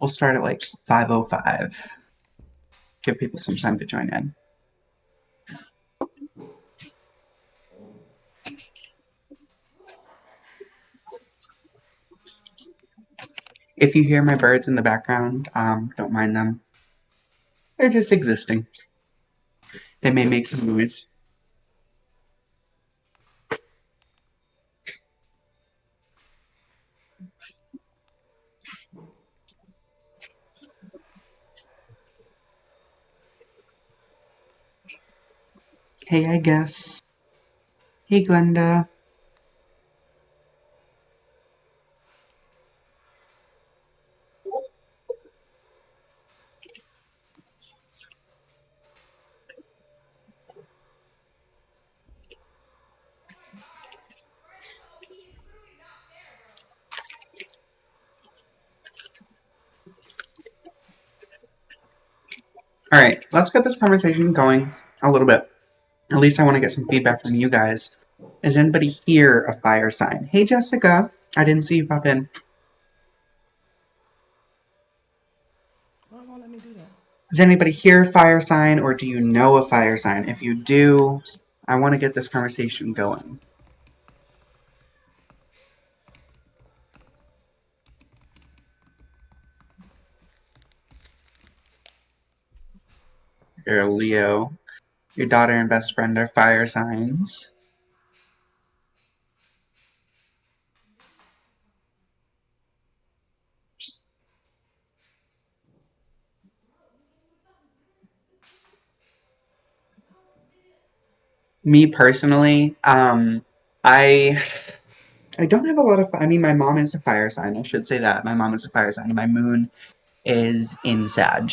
We'll start at like 5:05. Give people some time to join in. If you hear my birds in the background, don't mind them. They're just existing. They may make some noise. Hey, I guess. Hey, Glenda. All right, let's get this conversation going a little bit. At least I want to get some feedback from you guys. Is anybody here a fire sign? Hey, Jessica. I didn't see you pop in. Why won't let me do that? Is anybody here a fire sign, or do you know a fire sign? If you do, I want to get this conversation going. You're a Leo. Your daughter and best friend are fire signs. Me personally, I I don't have a lot of. I mean, my mom is a fire sign. I should say that my mom is a fire sign. And my moon is in Sag.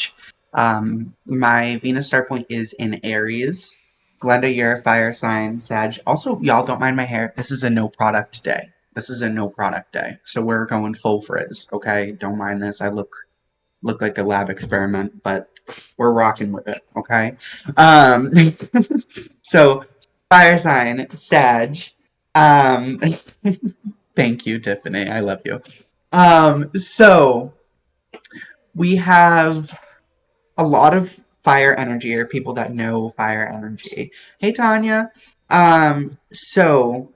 My Venus star point is in Aries. Glenda, you're a fire sign. Sag. Also, y'all don't mind my hair. This is a no product day. This is a no product day, so we're going full frizz. Okay, don't mind this. I look like a lab experiment, but we're rocking with it. Okay. Um, so fire sign, Sag. Um, thank you, Tiffany. I love you. So we have a lot of fire energy or people that know fire energy. Hey, Tanya. So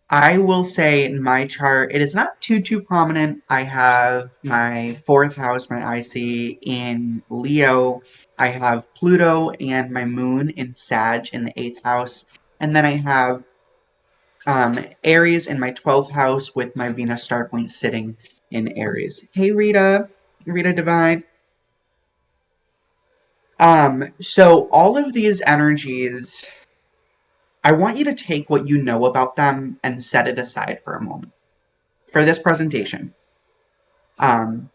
I will say in my chart, it is not too prominent. I have my fourth house, my IC in Leo. I have Pluto and my moon in Sag in the eighth house. And then I have Aries in my 12th house with my Venus star point sitting in Aries. Hey, Rita. Rita Divine. So all of these energies, I want you to take what you know about them and set it aside for a moment. For this presentation, um,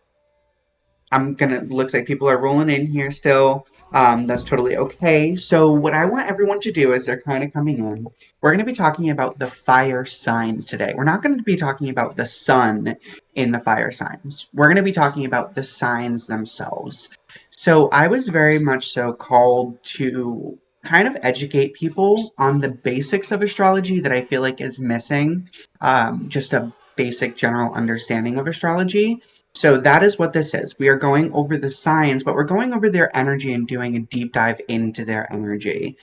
looks like people are rolling in here still. That's totally okay. So what I want everyone to do as they're kind of coming in, we're going to be talking about the fire signs today. We're not going to be talking about the sun in the fire signs. We're going to be talking about the signs themselves. So I was very much so called to kind of educate people on the basics of astrology that I feel like is missing. Just a basic general understanding of astrology. So that is what this is. We are going over the signs, but we're going over their energy and doing a deep dive into their energy.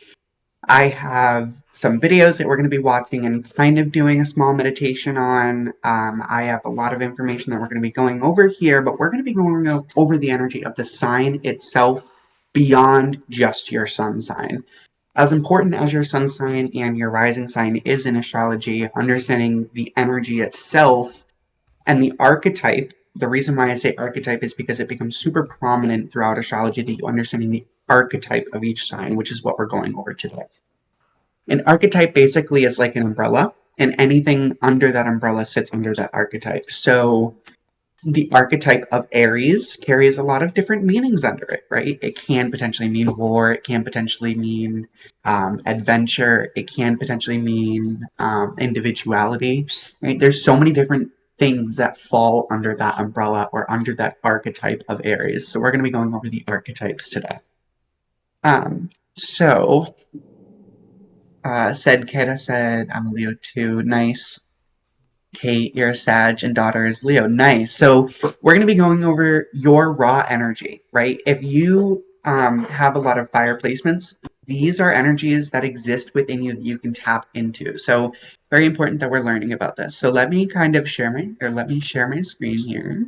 I have some videos that we're going to be watching and kind of doing a small meditation on. I have a lot of information that we're going to be going over here, but we're going to be going over the energy of the sign itself beyond just your sun sign. As important as your sun sign and your rising sign is in astrology, understanding the energy itself and the archetype, the reason why I say archetype is because it becomes super prominent throughout astrology that you understanding the archetype of each sign, which is what we're going over today. An archetype basically is like an umbrella, and anything under that umbrella sits under that archetype. So the archetype of Aries carries a lot of different meanings under it, right? It can potentially mean war, it can potentially mean adventure, it can potentially mean individuality, right? There's so many different things that fall under that umbrella or under that archetype of Aries. So we're going to be going over the archetypes today. So said Kata said, I'm a Leo too. Nice. Kate, you're a Sag, and daughter is Leo. Nice. So we're going to be going over your raw energy, right? If you have a lot of fire placements, these are energies that exist within you that you can tap into. So very important that we're learning about this. So let me kind of let me share my screen here.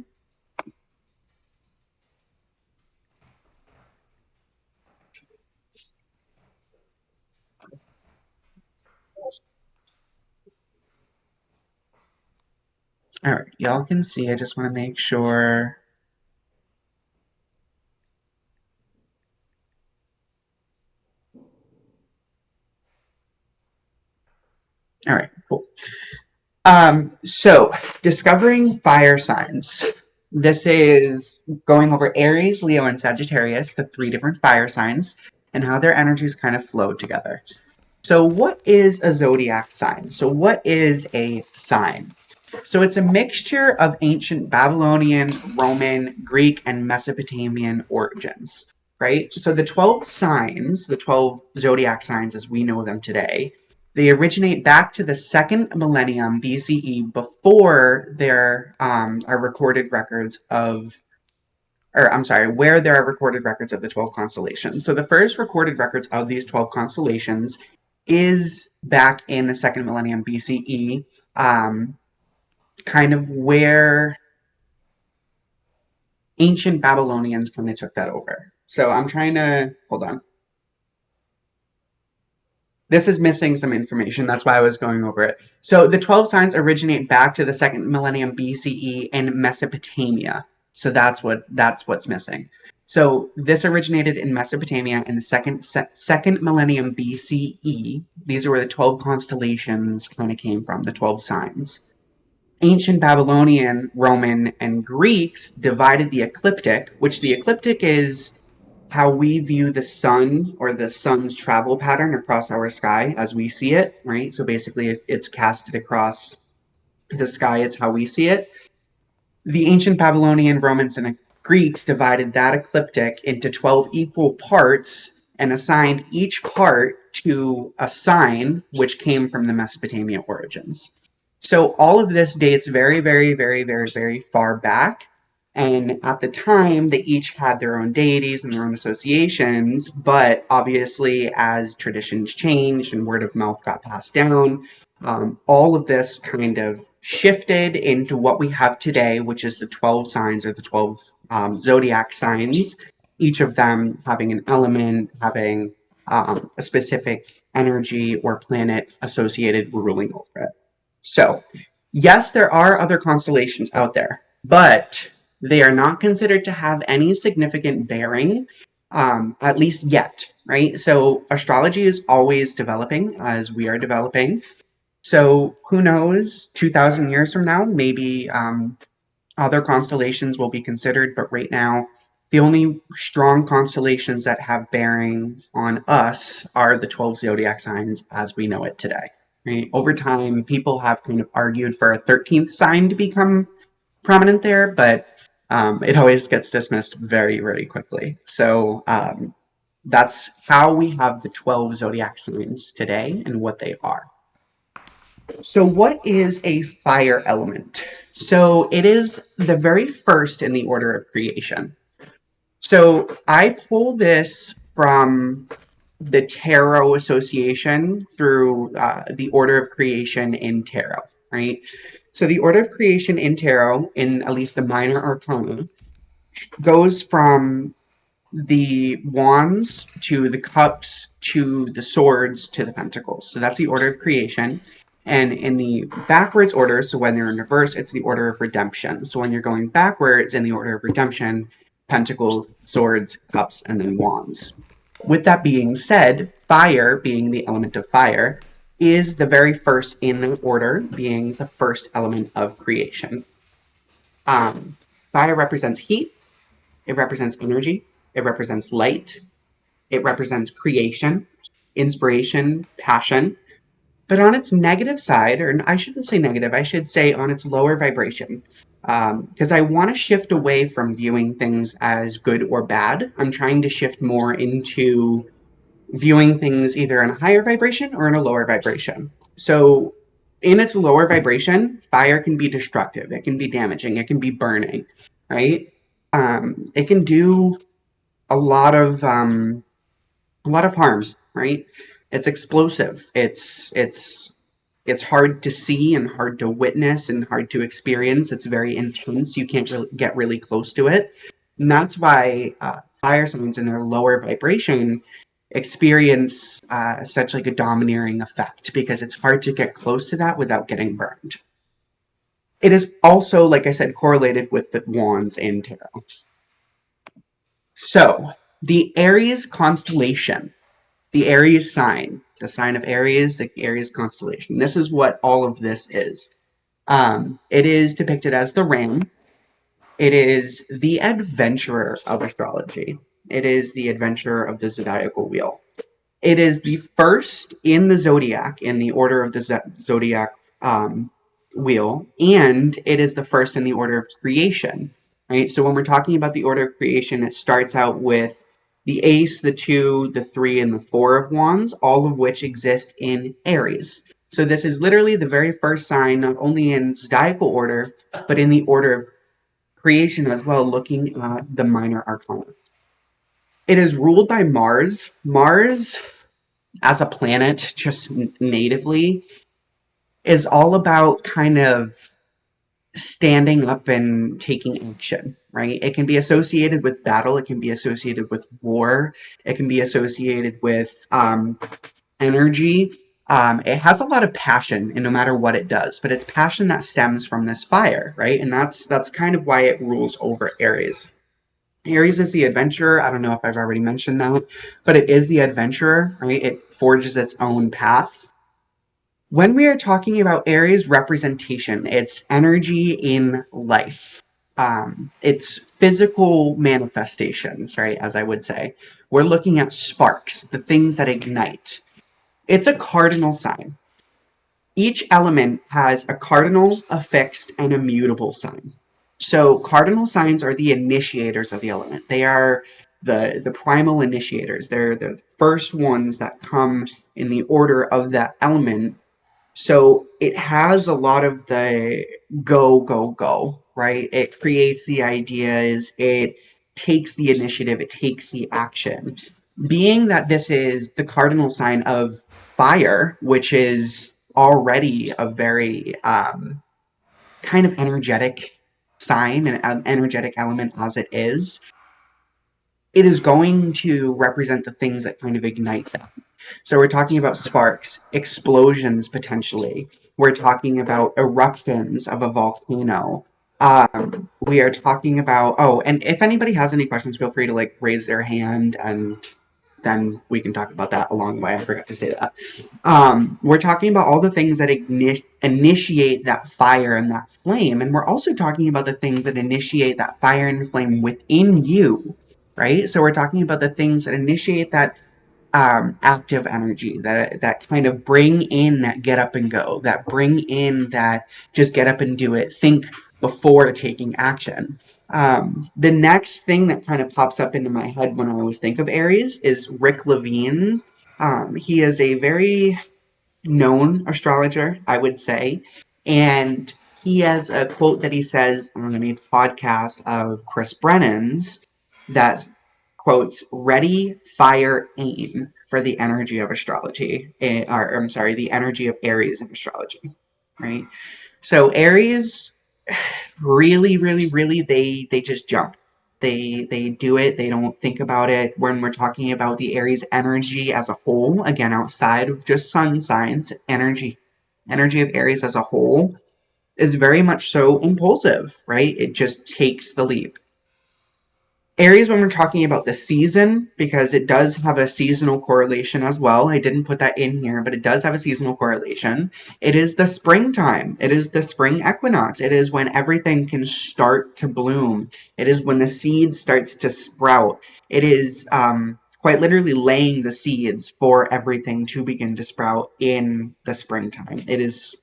All right, y'all can see. I just want to make sure. All right, cool. So discovering fire signs. This is going over Aries, Leo, and Sagittarius, the three different fire signs, and how their energies kind of flow together. So, what is a zodiac sign? So, what is a sign? So, it's a mixture of ancient Babylonian, Roman, Greek, and Mesopotamian origins, right? So, the 12 signs, the 12 zodiac signs as we know them today, they originate back to the second millennium BCE before there are recorded records of or I'm sorry, where there are recorded records of the 12 constellations. So the first recorded records of these 12 constellations is back in the second millennium BCE, kind of where ancient Babylonians kind of took that over. So I'm trying to hold on. This is missing some information. That's why I was going over it. So the 12 signs originate back to the second millennium BCE in Mesopotamia. So that's what's missing. So this originated in Mesopotamia in the second millennium BCE. These are where the 12 constellations kind of came from, the 12 signs. Ancient Babylonian, Roman, and Greeks divided the ecliptic, which the ecliptic is how we view the sun or the sun's travel pattern across our sky as we see it, right? So basically, it's casted across the sky, it's how we see it. The ancient Babylonian, Romans, and Greeks divided that ecliptic into 12 equal parts and assigned each part to a sign which came from the Mesopotamia origins. So all of this dates very, very, very, very, very far back. And at the time, they each had their own deities and their own associations. But obviously, as traditions changed and word of mouth got passed down, all of this kind of shifted into what we have today, which is the 12 signs or the 12 zodiac signs, each of them having an element, having a specific energy or planet associated ruling over it. So, yes, there are other constellations out there, but they are not considered to have any significant bearing, at least yet, right? So, astrology is always developing as we are developing. So, who knows, 2,000 years from now, maybe other constellations will be considered, but right now, the only strong constellations that have bearing on us are the 12 zodiac signs as we know it today. Right? Over time, people have kind of argued for a 13th sign to become prominent there, but it always gets dismissed very, very quickly. So that's how we have the 12 zodiac signs today and what they are. So, what is a fire element? So, it is the very first in the order of creation. So, I pull this from the Tarot Association through the order of creation in Tarot, right? So, the order of creation in Tarot, in at least the minor arcana, goes from the wands to the cups to the swords to the pentacles. So that's the order of creation. And in the backwards order, so when they're in reverse, it's the order of redemption. So when you're going backwards in the order of redemption, pentacles, swords, cups, and then wands. With that being said, fire, being the element of fire, is the very first in the order, being the first element of creation. Um, Fire represents heat, it represents energy, it represents light, it represents creation, inspiration, passion. But on its negative side, or I shouldn't say negative, I should say on its lower vibration, because I want to shift away from viewing things as good or bad. I'm trying to shift more into viewing things either in a higher vibration or in a lower vibration. So in its lower vibration, fire can be destructive. It can be damaging. It can be burning, right? It can do a lot of harm, right? It's explosive. It's hard to see and hard to witness and hard to experience. It's very intense. You can't really get really close to it, and that's why fire signs in their lower vibration experience such like a domineering effect because it's hard to get close to that without getting burned. It is also, like I said, correlated with the wands and tarot. So the Aries constellation, the Aries sign, the sign of Aries, the Aries constellation. This is what all of this is. It is depicted as the ram. It is the adventurer of astrology. It is the adventurer of the zodiacal wheel. It is the first in the zodiac, in the order of the zodiac um, wheel, and it is the first in the order of creation. Right. So when we're talking about the order of creation, it starts out with the ace, the two, the three, and the four of wands, all of which exist in Aries. So this is literally the very first sign, not only in zodiacal order, but in the order of creation as well, looking at the minor arcana. It is ruled by Mars. Mars as a planet, just natively, is all about kind of standing up and taking action, right? It can be associated with battle, it can be associated with war, it can be associated with energy. It has a lot of passion in no matter what it does, but it's passion that stems from this fire, right? And that's kind of why it rules over Aries. Aries is the adventurer. I don't know if I've already mentioned that, but it is the adventurer, right? It forges its own path. When we are talking about Aries representation, it's energy in life. It's physical manifestations, right? As I would say, we're looking at sparks, the things that ignite. It's a cardinal sign. Each element has a cardinal, a fixed, and a mutable sign. So cardinal signs are the initiators of the element. They are the primal initiators. They're the first ones that come in the order of that element, so it has a lot of the go, go, go, right? It creates the ideas, it takes the initiative, it takes the action. Being that this is the cardinal sign of fire, which is already a very kind of energetic sign and an energetic element as it is going to represent the things that kind of ignite that. So we're talking about sparks, explosions potentially. We're talking about eruptions of a volcano. We are talking about, oh, and if anybody has any questions, feel free to like raise their hand and then we can talk about that along the way. I forgot to say that. We're talking about all the things that initiate that fire and that flame. And we're also talking about the things that initiate that fire and flame within you, right? So we're talking about the things that initiate that active energy that kind of bring in that get up and go, that bring in that just get up and do it, think before taking action. The next thing that kind of pops up into my head when I always think of Aries is Rick Levine. He is a very known astrologer, I would say. And he has a quote that he says on a podcast of Chris Brennan's that quotes, ready, fire, aim for the energy of astrology. Or, I'm sorry, the energy of Aries in astrology, right? So Aries really, really, really, they just jump. They do it. They don't think about it. When we're talking about the Aries energy as a whole, again, outside of just sun signs, energy of Aries as a whole is very much so impulsive, right? It just takes the leap. Aries, when we're talking about the season, because it does have a seasonal correlation as well. I didn't put that in here, but it does have a seasonal correlation. It is the springtime. It is the spring equinox. It is when everything can start to bloom. It is when the seed starts to sprout. It is quite literally laying the seeds for everything to begin to sprout in the springtime. It is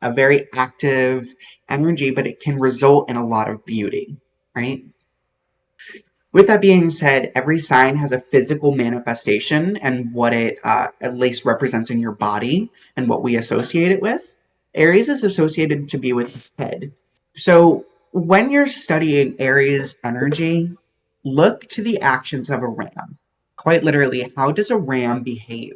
a very active energy, but it can result in a lot of beauty, right? With that being said, every sign has a physical manifestation and what it at least represents in your body and what we associate it with. Aries is associated to be with head. So when you're studying Aries energy, look to the actions of a ram. Quite literally, how does a ram behave?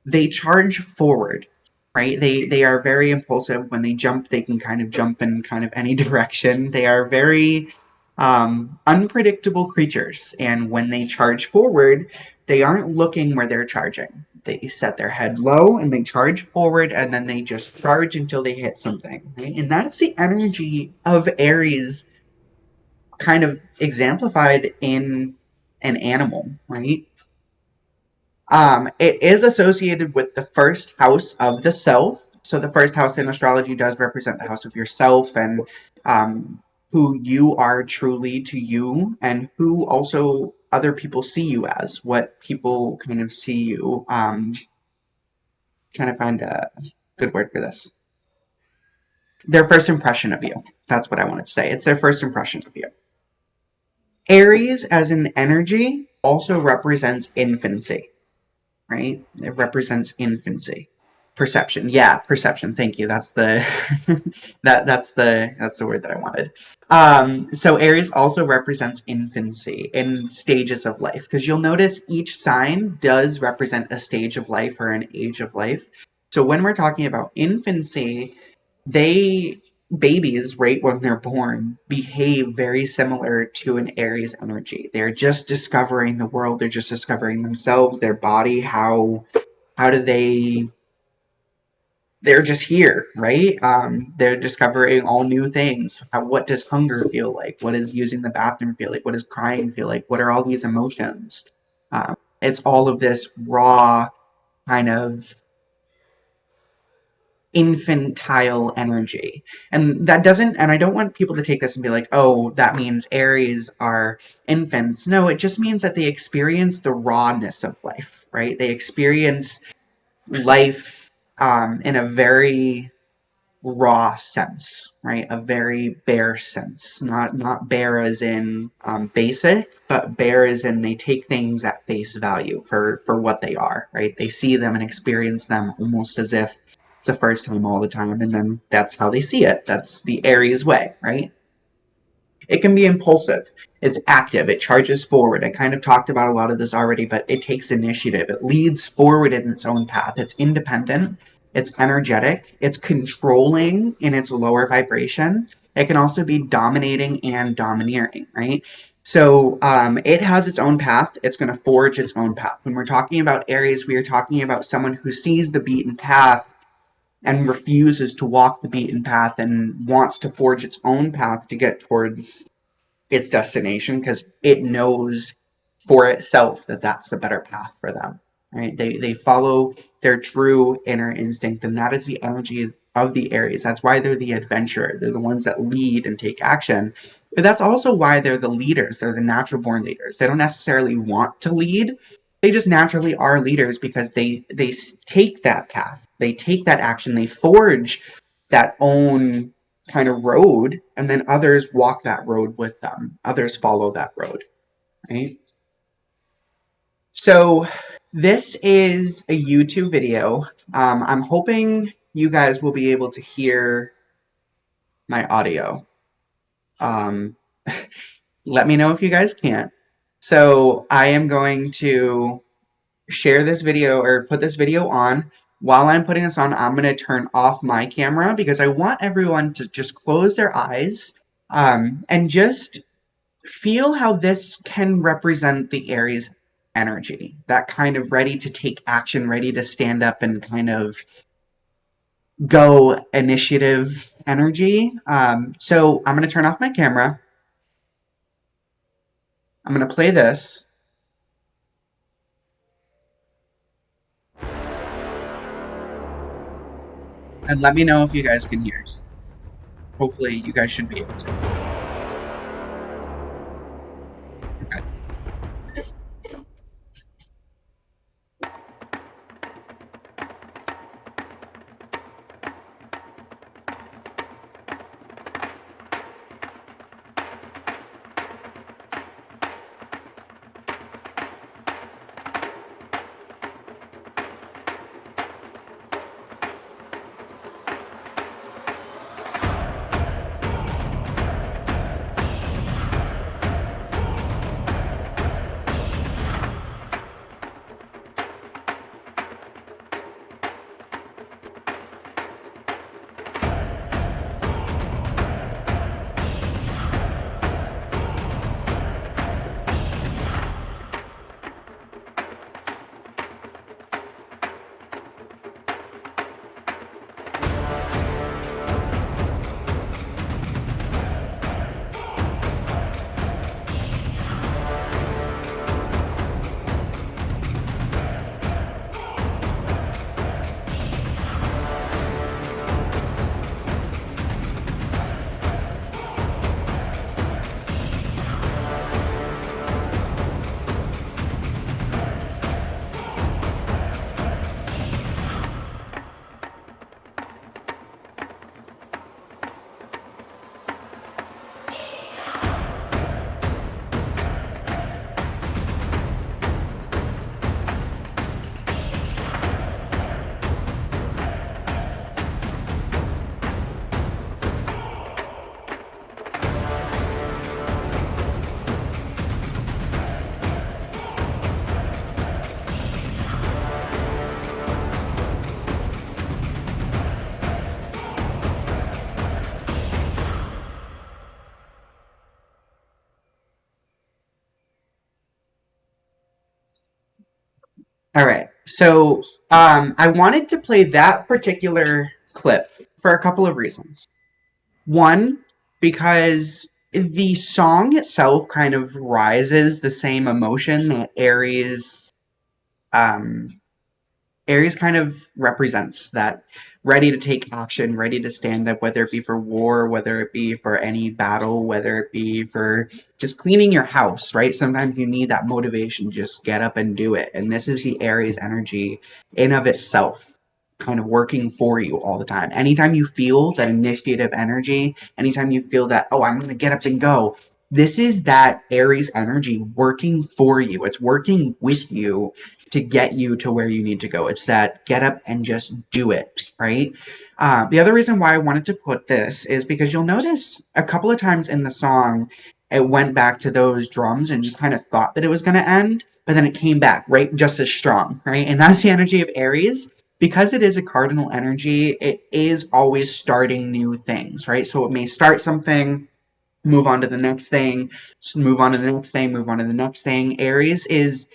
They charge forward, right? They are very impulsive. When they jump, they can kind of jump in kind of any direction. They are very unpredictable creatures, and when they charge forward, they aren't looking where they're charging. They set their head low and they charge forward, and then they just charge until they hit something, right? And that's the energy of Aries, kind of exemplified in an animal, right? It is associated with the first house of the self. So the first house in astrology does represent the house of yourself and who you are truly to you, and who also other people see you as, what people kind of see you. Trying to find a good word for this. Their first impression of you. That's what I wanted to say. It's their first impression of you. Aries as an energy also represents infancy, right? It represents infancy. Perception. Yeah, perception. Thank you. That's the that's the word that I wanted. So Aries also represents infancy in stages of life, because you'll notice each sign does represent a stage of life or an age of life. So when we're talking about infancy, they babies, right when they're born, behave very similar to an Aries energy. They're just discovering the world, they're just discovering themselves, their body, how do they're just here, right? They're discovering all new things. What does hunger feel like? What does using the bathroom feel like? What does crying feel like? What are all these emotions? It's all of this raw kind of infantile energy. And that doesn't, and I don't want people to take this and be like, oh, that means Aries are infants. No, it just means that they experience the rawness of life, right? They experience life in a very raw sense, right? A very bare sense. Not bare as in basic, but bare as in they take things at face value for what they are, right? They see them and experience them almost as if it's the first time all the time, and then that's how they see it. That's the Aries way, right? It can be impulsive. It's active. It charges forward. I kind of talked about a lot of this already, but it takes initiative. It leads forward in its own path. It's independent. It's energetic. It's controlling in its lower vibration. It can also be dominating and domineering, right? So it has its own path. It's going to forge its own path. When we're talking about Aries, we are talking about someone who sees the beaten path and refuses to walk the beaten path and wants to forge its own path to get towards its destination, because it knows for itself that that's the better path for them, right? They follow their true inner instinct, and that is the energy of the Aries. That's why they're the adventurer. They're the ones that lead and take action. But that's also why they're the leaders. They're the natural born leaders. They don't necessarily want to lead. They just naturally are leaders because they take that path. They take that action. They forge that own kind of road, and then others walk that road with them. Others follow that road, right? So this is a YouTube video. I'm hoping you guys will be able to hear my audio. Um, Let me know if you guys can't. So I am going to share this video or put this video on. While I'm putting this on, I'm going to turn off my camera because I want everyone to just close their eyes and just feel how this can represent the Aries energy, that kind of ready to take action, ready to stand up and kind of go initiative energy. So I'm going to turn off my camera. I'm going to play this and let me know if you guys can hear. Hopefully, you guys should be able to. Okay. All right. So I wanted to play that particular clip for a couple of reasons. One, because the song itself kind of rises the same emotion that um, Aries kind of represents that ready to take action, ready to stand up, whether it be for war, whether it be for any battle, whether it be for just cleaning your house, right? Sometimes you need that motivation, just get up and do it. And this is the Aries energy in of itself, kind of working for you all the time. Anytime you feel that initiative energy, anytime you feel that, oh, I'm going to get up and go, this is that Aries energy working for you. It's working with you to get you to where you need to go. It's that get up and just do it, right? The other reason why I wanted to put this is because you'll notice a couple of times in the song, it went back to those drums and you kind of thought that it was going to end, but then it came back, right? Just as strong, right? And that's the energy of Aries. Because it is a cardinal energy, it is always starting new things, right? So it may start something, move on to the next thing, move on to the next thing, move on to the next thing. Aries is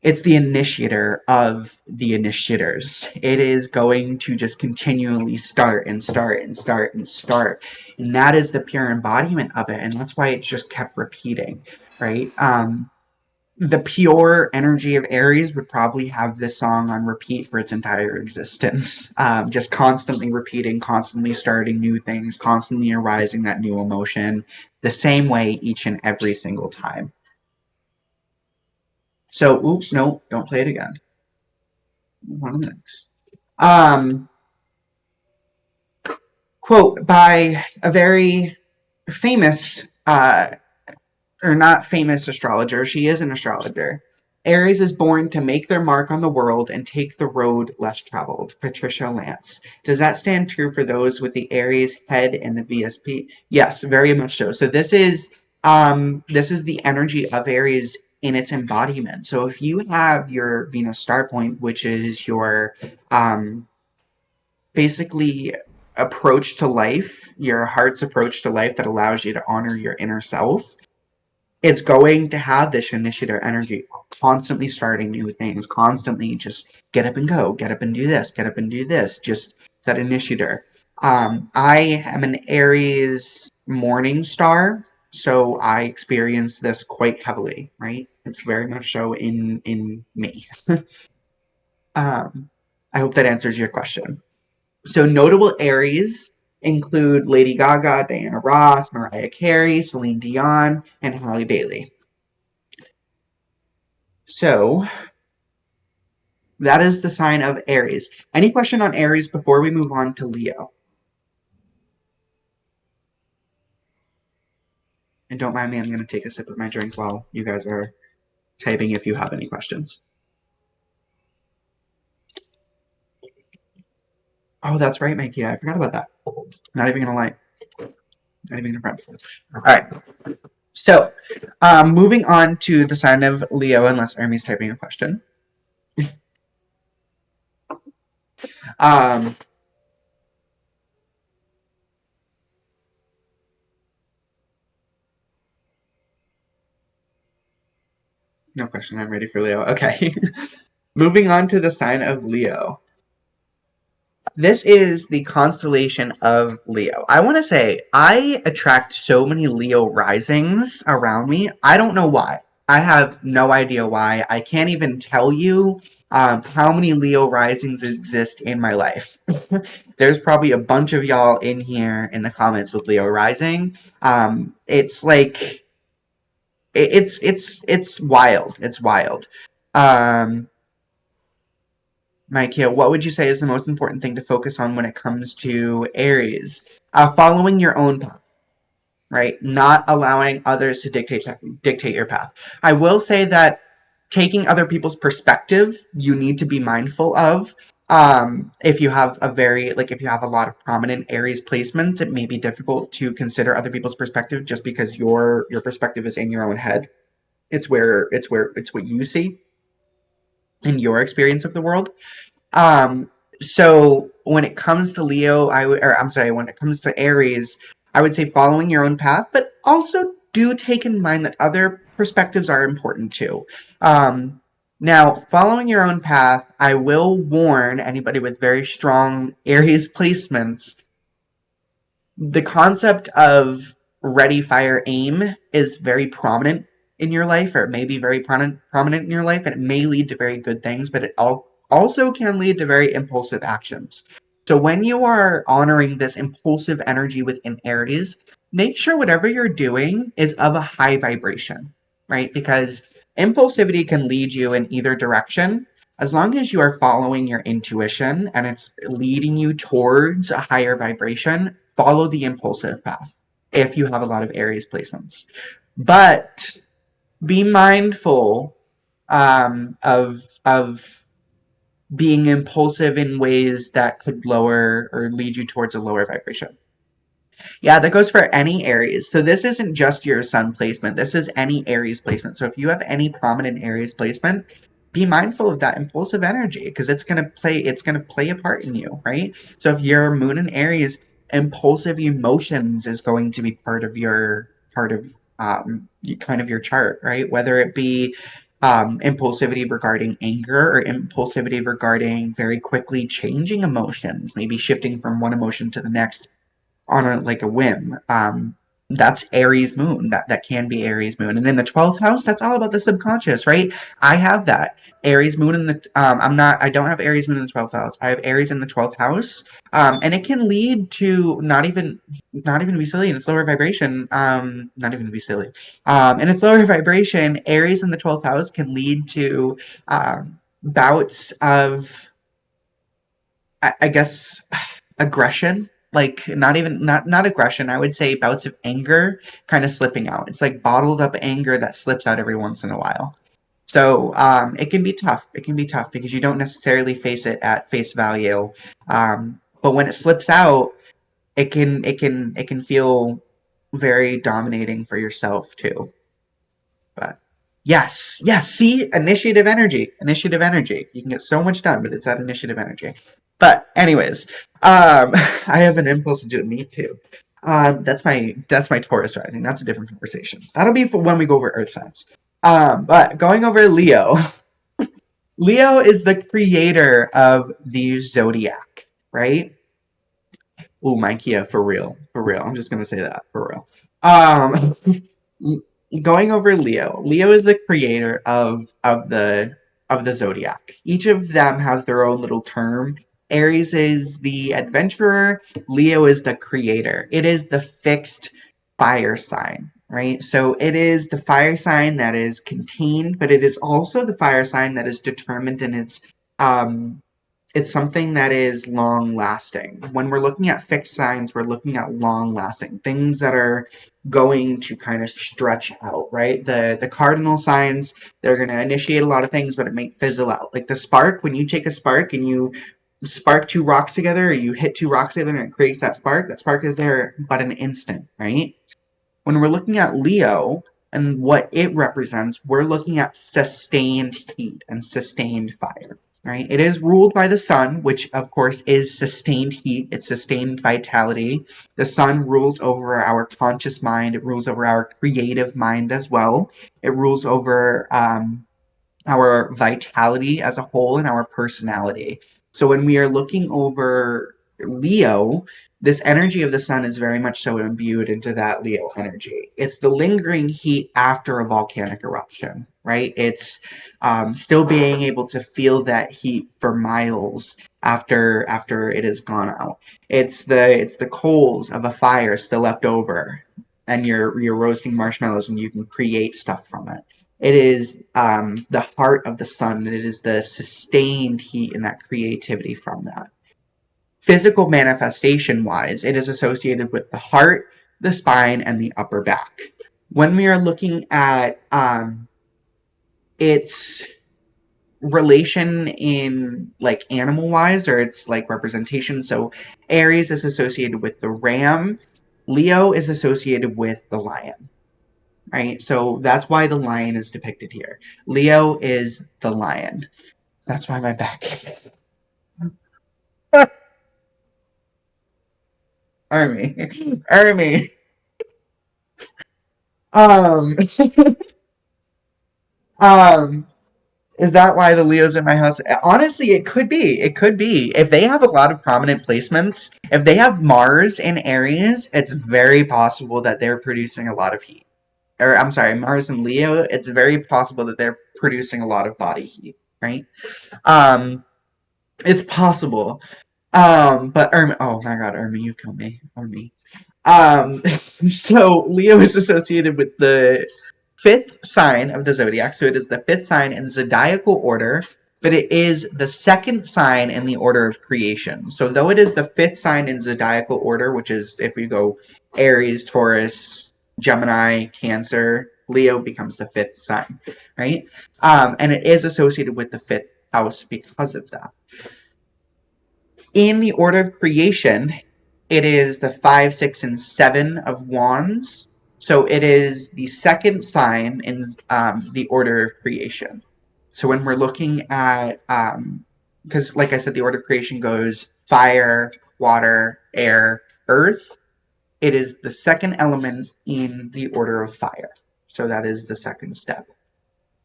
it's the initiator of the initiators. It is going to just continually start and start and start and start. And that is the pure embodiment of it. And that's why it's just kept repeating, right? The pure energy of Aries would probably have this song on repeat for its entire existence. Just constantly repeating, constantly starting new things, constantly arising that new emotion the same way each and every single time. So, oops, no, don't play it again. One of the next. Um, Quote by a very famous, or not famous astrologer, she is an astrologer. Aries is born to make their mark on the world and take the road less traveled. Patricia Lance. Does that stand true for those with the Aries head and the VSP? Yes, very much so. So this is the energy of Aries in its embodiment. So if you have your Venus star point, which is your um, basically approach to life, your heart's approach to life that allows you to honor your inner self, it's going to have this initiator energy, constantly starting new things, constantly just get up and go, get up and do this, get up and do this, just that initiator. I am an Aries morning star, so I experience this quite heavily, right? It's very much so in me. um, I hope that answers your question. So notable Aries include Lady Gaga, Diana Ross, Mariah Carey, Celine Dion, and Halle Bailey. So that is the sign of Aries. Any question on Aries before we move on to Leo? And don't mind me, I'm going to take a sip of my drink while you guys are typing if you have any questions. Oh, that's right, Mikey. I forgot about that. Not even going to lie. Not even going to front. All right. So, moving on to the sign of Leo, unless Ermi's typing a question. Um, no question. I'm ready for Leo. Okay. Moving on to the sign of Leo. This is the constellation of Leo. I want to say I attract so many Leo risings around me. I don't know why. I have no idea why. I can't even tell you how many Leo risings exist in my life. There's probably a bunch of y'all in here in the comments with Leo rising. It's like it's wild. It's wild. Um, Mike, what would you say is the most important thing to focus on when it comes to Aries? Following your own path, right? Not allowing others to dictate your path. I will say that taking other people's perspective, you need to be mindful of. If you have if you have a lot of prominent Aries placements, it may be difficult to consider other people's perspective just because your perspective is in your own head. It's what you see in your experience of the world. Um, so when it comes to Leo, I'm sorry, when it comes to Aries, I would say following your own path, but also do take in mind that other perspectives are important too. Um, Now, following your own path, I will warn anybody with very strong Aries placements. The concept of ready, fire, aim is very prominent in your life, or it may be very prominent in your life, and it may lead to very good things, but it also can lead to very impulsive actions. So when you are honoring this impulsive energy within Aries, make sure whatever you're doing is of a high vibration, right? Because impulsivity can lead you in either direction. As long as you are following your intuition and it's leading you towards a higher vibration, follow the impulsive path if you have a lot of Aries placements. But be mindful of being impulsive in ways that could lower or lead you towards a lower vibration. Yeah, that goes for any Aries. So this isn't just your sun placement. This is any Aries placement. So if you have any prominent Aries placement, be mindful of that impulsive energy because it's gonna play a part in you, right? So if your moon in Aries, impulsive emotions is going to be part of kind of your chart, right? Whether it be impulsivity regarding anger or impulsivity regarding very quickly changing emotions, maybe shifting from one emotion to the next on a like a whim. That's Aries moon. That can be Aries moon. And in the 12th house, that's all about the subconscious, right? I have that. Aries moon in the I don't have Aries moon in the 12th house. I have Aries in the 12th house. And it can lead to not even to be silly in its lower vibration. Not even to be silly. In its lower vibration, Aries in the 12th house can lead to bouts of I guess aggression, like not aggression, I would say bouts of anger kind of slipping out. It's like bottled up anger that slips out every once in a while. So it can be tough. It can be tough because you don't necessarily face it at face value. But when it slips out, it can feel very dominating for yourself too. But yes, yes. See, initiative energy. You can get so much done, but it's that initiative energy. But anyways, I have an impulse to do it. Me too. That's my Taurus rising. That's a different conversation. That'll be for when we go over Earth signs. But going over Leo, Leo is the creator of the zodiac, right? Oh, my Kia, for real, for real. I'm just gonna say that for real. Um, going over Leo. Leo is the creator of the zodiac. Each of them has their own little term. Aries is the adventurer. Leo is the creator. It is the fixed fire sign, right? So it is the fire sign that is contained, but it is also the fire sign that is determined in um it's something that is long lasting. When we're looking at fixed signs, we're looking at long lasting things that are going to kind of stretch out, right? The cardinal signs, they're going to initiate a lot of things, but it may fizzle out. Like the spark, when you take a spark and you spark two rocks together, or you hit two rocks together and it creates that spark is there but an instant, right? When we're looking at Leo and what it represents, we're looking at sustained heat and sustained fire. Right? It is ruled by the sun, which of course is sustained heat, it's sustained vitality. The sun rules over our conscious mind, it rules over our creative mind as well. It rules over our vitality as a whole and our personality. So when we are looking over Leo, this energy of the sun is very much so imbued into that Leo energy. It's the lingering heat after a volcanic eruption, right? It's still being able to feel that heat for miles after it has gone out. It's the coals of a fire still left over, and you're roasting marshmallows and you can create stuff from it. It is the heart of the sun. It is the sustained heat and that creativity from that. Physical manifestation wise, it is associated with the heart, the spine, and the upper back. When we are looking at its relation in like animal wise or its like representation, so Aries is associated with the ram, Leo is associated with the lion, right? So that's why the lion is depicted here. Leo is the lion. That's why my back aches. Army. Army. Um um Is that why the Leo's in my house? Honestly, it could be. It could be. If they have a lot of prominent placements, if they have Mars in Aries, it's very possible that they're producing a lot of heat. Or I'm sorry, Mars and Leo, it's very possible that they're producing a lot of body heat, right? Um, it's possible. But Irma, oh my God, Irma, you kill me, Irma. So Leo is associated with the fifth sign of the zodiac. So it is the fifth sign in zodiacal order, but it is the second sign in the order of creation. So though it is the fifth sign in zodiacal order, which is if we go Aries, Taurus, Gemini, Cancer, Leo becomes the fifth sign, right? And it is associated with the fifth house because of that. In the order of creation, it is the 5, 6, and 7 of wands. So it is the second sign in the order of creation. So when we're looking at, because like I said, the order of creation goes fire, water, air, earth. It is the second element in the order of fire. So that is the second step.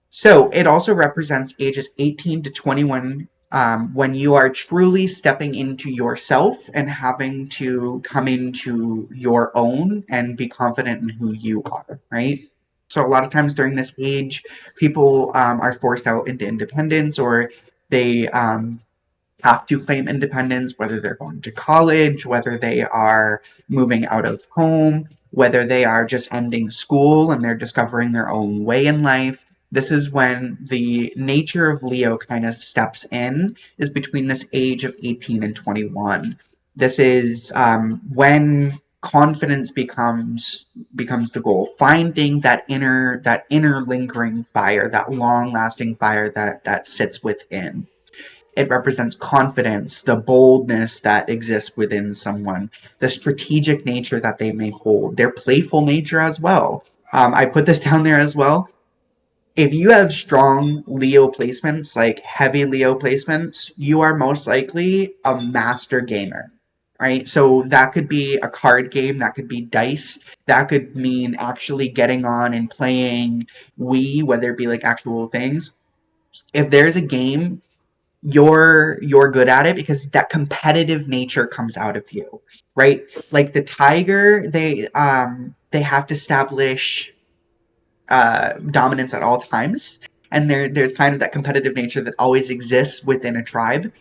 So it also represents ages 18 to 21 when you are truly stepping into yourself and having to come into your own and be confident in who you are, right? So a lot of times during this age, people are forced out into independence or they have to claim independence, whether they're going to college, whether they are moving out of home, whether they are just ending school and they're discovering their own way in life. This is when the nature of Leo kind of steps in, is between this age of 18 and 21. This is when confidence becomes the goal, finding that inner lingering fire, that long lasting fire that sits within. It represents confidence, the boldness that exists within someone, the strategic nature that they may hold, their playful nature as well. I put this down there as well. If you have strong Leo placements, like heavy Leo placements, you are most likely a master gamer. Right? So that could be a card game, that could be dice, that could mean actually getting on and playing Wii, whether it be like actual things. If there's a game you're good at it because that competitive nature comes out of you, right? Like the tiger, they have to establish dominance at all times, and there's kind of that competitive nature that always exists within a tribe.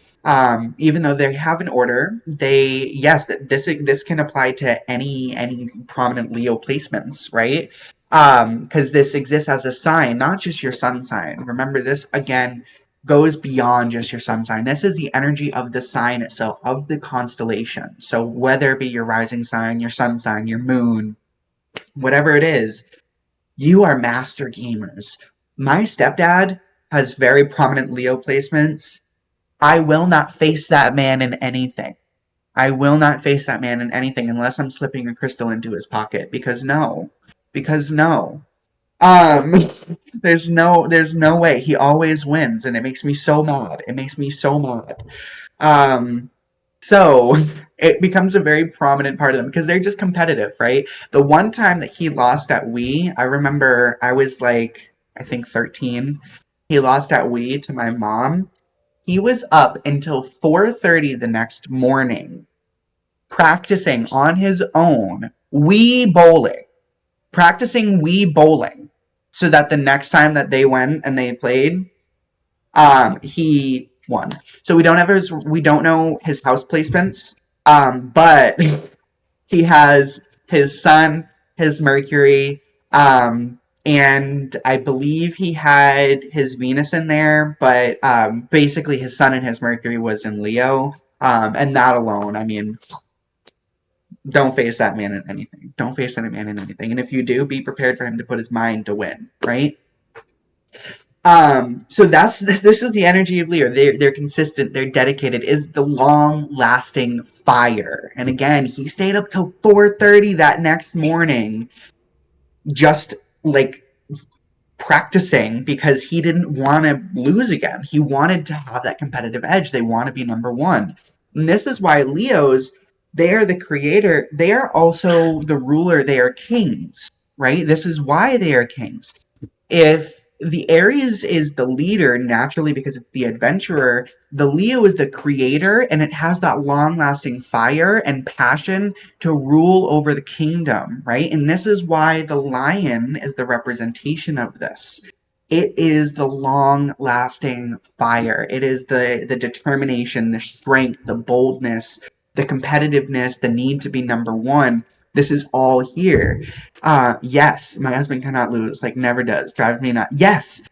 Even though they have an order, they yes, this can apply to any prominent Leo placements, right? Because this exists as a sign, not just your sun sign. Remember, this again goes beyond just your sun sign. This is the energy of the sign itself, of the constellation. So whether it be your rising sign, your sun sign, your moon, whatever it is, you are master gamers. My stepdad has very prominent Leo placements. I will not face that man in anything. I will not face that man in anything unless I'm slipping a crystal into his pocket because no. Because no. Um there's no way. He always wins and it makes me so mad. It makes me so mad. Um, so it becomes a very prominent part of them because they're just competitive, right? The one time that he lost at Wii, I remember I was like, I think 13. He lost at Wii to my mom. He was up until 4:30 the next morning practicing on his own Wii bowling, practicing Wii bowling so that the next time that they went and they played, he won. So we don't know his house placements, but he has his sun, his Mercury, and I believe he had his Venus in there, but basically his sun and his Mercury was in Leo. And that alone, I mean, don't face that man in anything. Don't face that man in anything. And if you do, be prepared for him to put his mind to win, right? So this is the energy of Leo. They're consistent, they're dedicated, is the long lasting fire. And again, he stayed up till 4:30 that next morning, just like practicing because he didn't want to lose again. He wanted to have that competitive edge. They want to be number one. And this is why Leos, they are the creator, they are also the ruler, they are kings, right? This is why they are kings. the Aries is the leader naturally because it's the adventurer. The Leo is the creator, and it has that long lasting fire and passion to rule over the kingdom, right? And this is why the lion is the representation of this. It is the long lasting fire. It is the determination, the strength, the boldness, the competitiveness, the need to be number one. This is all here. Yes, my husband cannot lose. Like never does. Drives me nuts. Yes,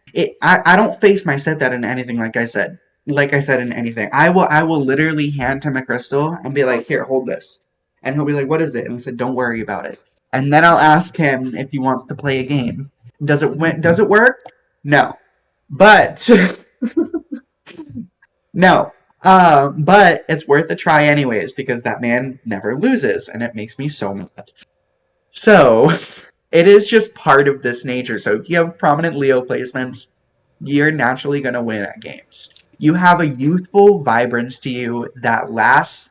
I don't face my stepdad in anything. Like I said, in anything, I will literally hand him a crystal and be like, here, hold this, and he'll be like, what is it? And I said, don't worry about it. And then I'll ask him if he wants to play a game. Does it win? Does it work? No, but no. But it's worth a try anyways because that man never loses, and it makes me so mad. So it is just part of this nature. So if you have prominent Leo placements, you're naturally going to win at games. You have a youthful vibrance to you that lasts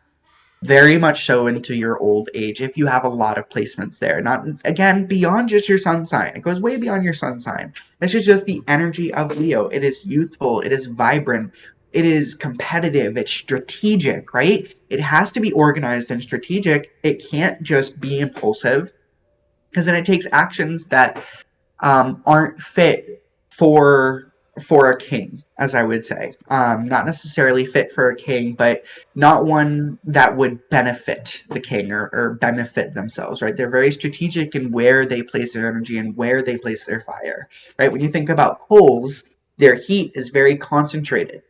very much so into your old age if you have a lot of placements there. Not, again, beyond just your sun sign. It goes way beyond your sun sign. This is just the energy of Leo. It is youthful, it is vibrant, it is competitive, it's strategic, right? It has to be organized and strategic. It can't just be impulsive because then it takes actions that aren't fit for a king, as I would say. Not necessarily fit for a king, but not one that would benefit the king or benefit themselves, right? They're very strategic in where they place their energy and where they place their fire, right? When you think about poles, their heat is very concentrated.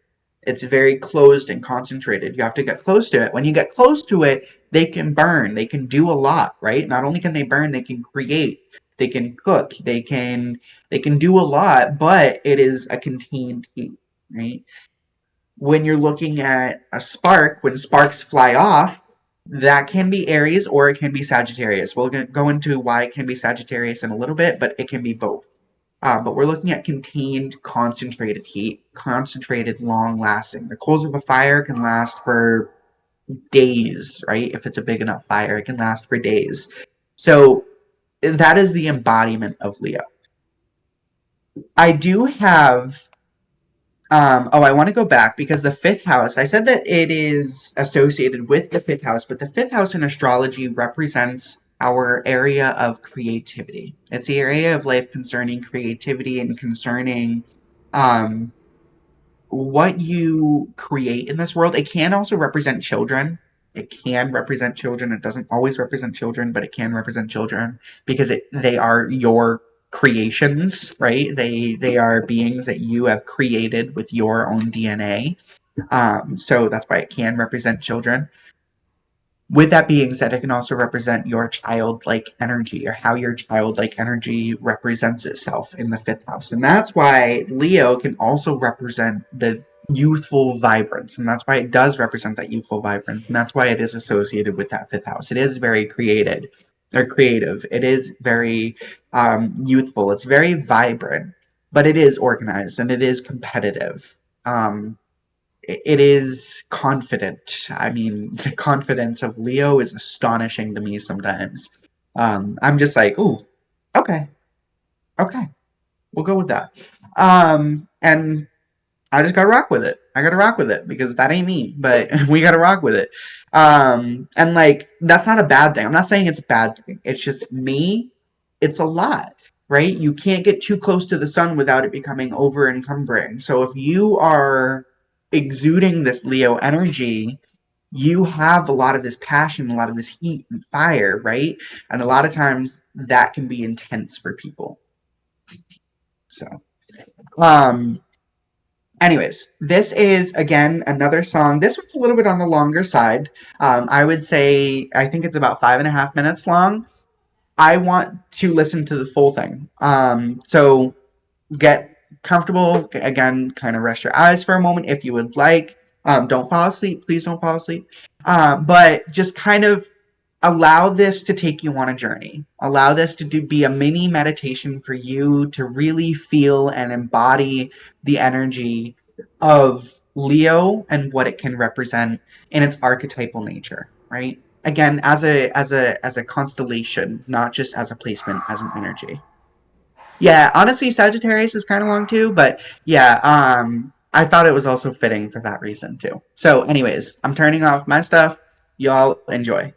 It's very closed and concentrated. You have to get close to it. When you get close to it, they can burn. They can do a lot, right? Not only can they burn, they can create, they can cook, they can do a lot, but it is a contained heat, right? When you're looking at a spark, when sparks fly off, that can be Aries or it can be Sagittarius. We'll go into why it can be Sagittarius in a little bit, but it can be both. But we're looking at contained, concentrated heat, concentrated, long lasting. The coals of a fire can last for days, right? If it's a big enough fire, it can last for days. So that is the embodiment of Leo. I do have. I want to go back because the fifth house, I said that it is associated with the fifth house, but the fifth house in astrology represents our area of creativity. It's the area of life concerning creativity and concerning um, what you create in this world. It can also represent children. It can represent children. It doesn't always represent children, but it can represent children because they are your creations, right? They are beings that you have created with your own DNA. So that's why it can represent children. With that being said, it can also represent your childlike energy or how your childlike energy represents itself in the fifth house. And that's why Leo can also represent the youthful vibrance. And that's why it does represent that youthful vibrance. And that's why it is associated with that fifth house. It is very created or creative. It is very youthful. It's very vibrant, but it is organized and it is competitive. It is confident. I mean, the confidence of Leo is astonishing to me sometimes. I'm just like, ooh, okay, okay, we'll go with that. And I just gotta rock with it. I gotta rock with it because that ain't me, but we gotta rock with it. And like that's not a bad thing. I'm not saying it's a bad thing. It's just me. It's a lot, right? You can't get too close to the sun without it becoming over encumbering. So if you are exuding this Leo energy, you have a lot of this passion, a lot of this heat and fire, right? And a lot of times that can be intense for people. So, um, anyways, this is again another song. This one's a little bit on the longer side. I would say I think it's about 5.5 minutes long. I want to listen to the full thing. So get comfortable. Again, kind of rest your eyes for a moment if you would like. Don't fall asleep. Please don't fall asleep. But just kind of allow this to take you on a journey. Allow this to be a mini meditation for you to really feel and embody the energy of Leo and what it can represent in its archetypal nature, right? Again, as a constellation, not just as a placement, as an energy. Yeah, honestly, Sagittarius is kind of long too, but yeah, I thought it was also fitting for that reason too. So, anyways, I'm turning off my stuff. Y'all enjoy.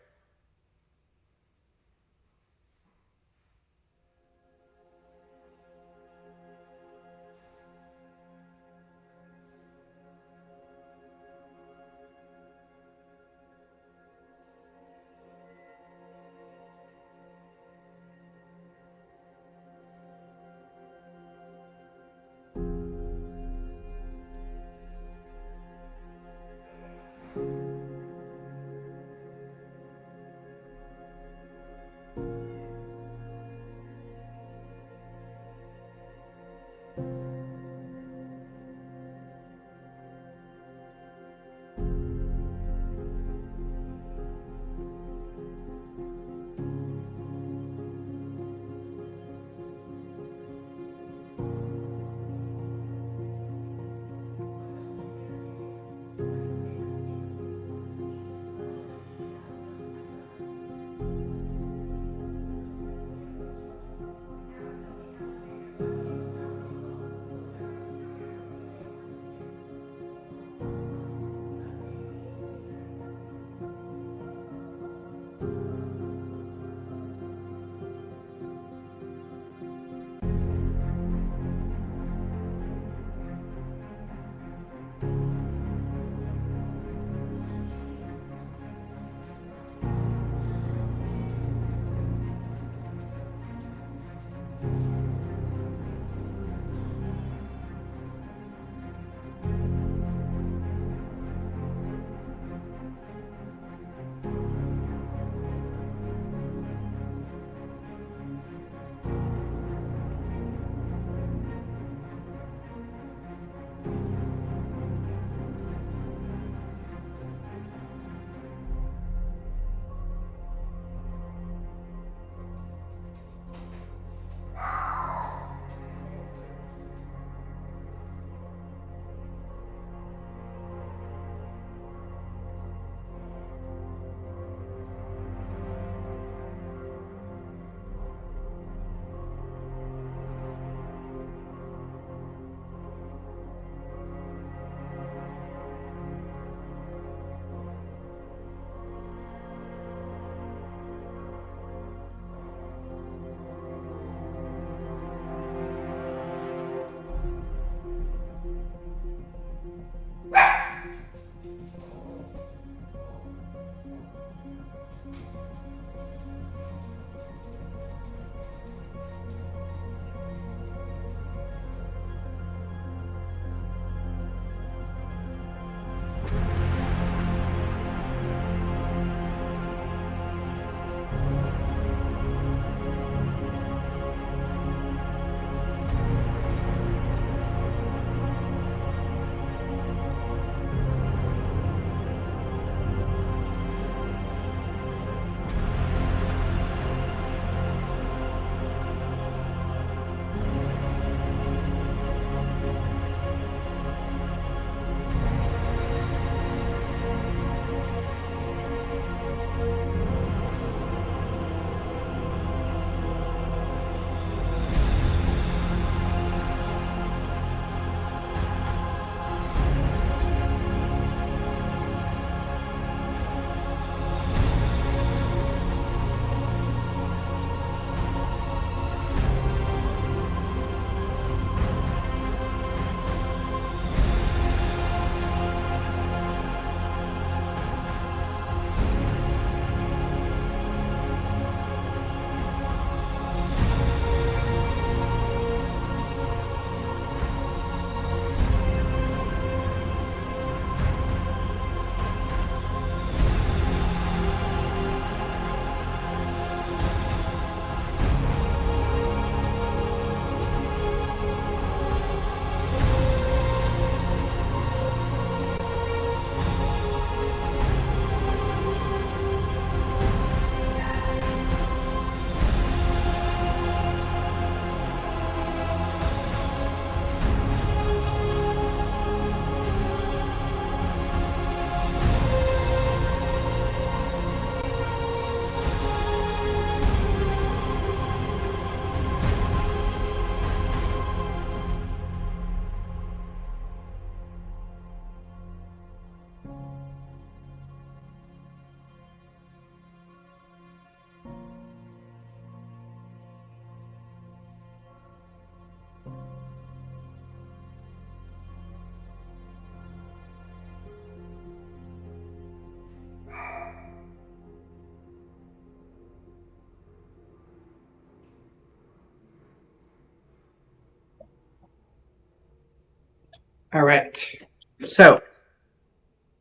All right. So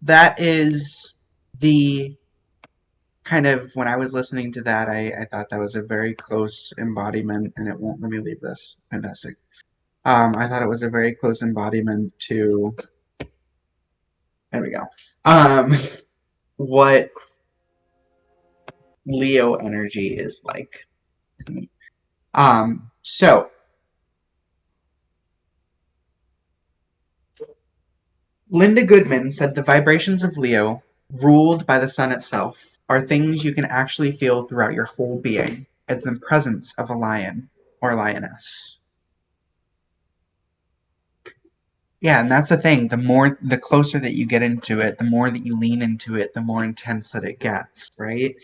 that is the kind of when I was listening to that, I thought that was a very close embodiment, and it won't let me leave this. Fantastic. I thought it was a very close embodiment to. There we go. Um, what Leo energy is like. So Linda Goodman said the vibrations of Leo, ruled by the sun itself, are things you can actually feel throughout your whole being in the presence of a lion or lioness. Yeah, and that's the thing. The closer that you get into it, the more that you lean into it, the more intense that it gets, right?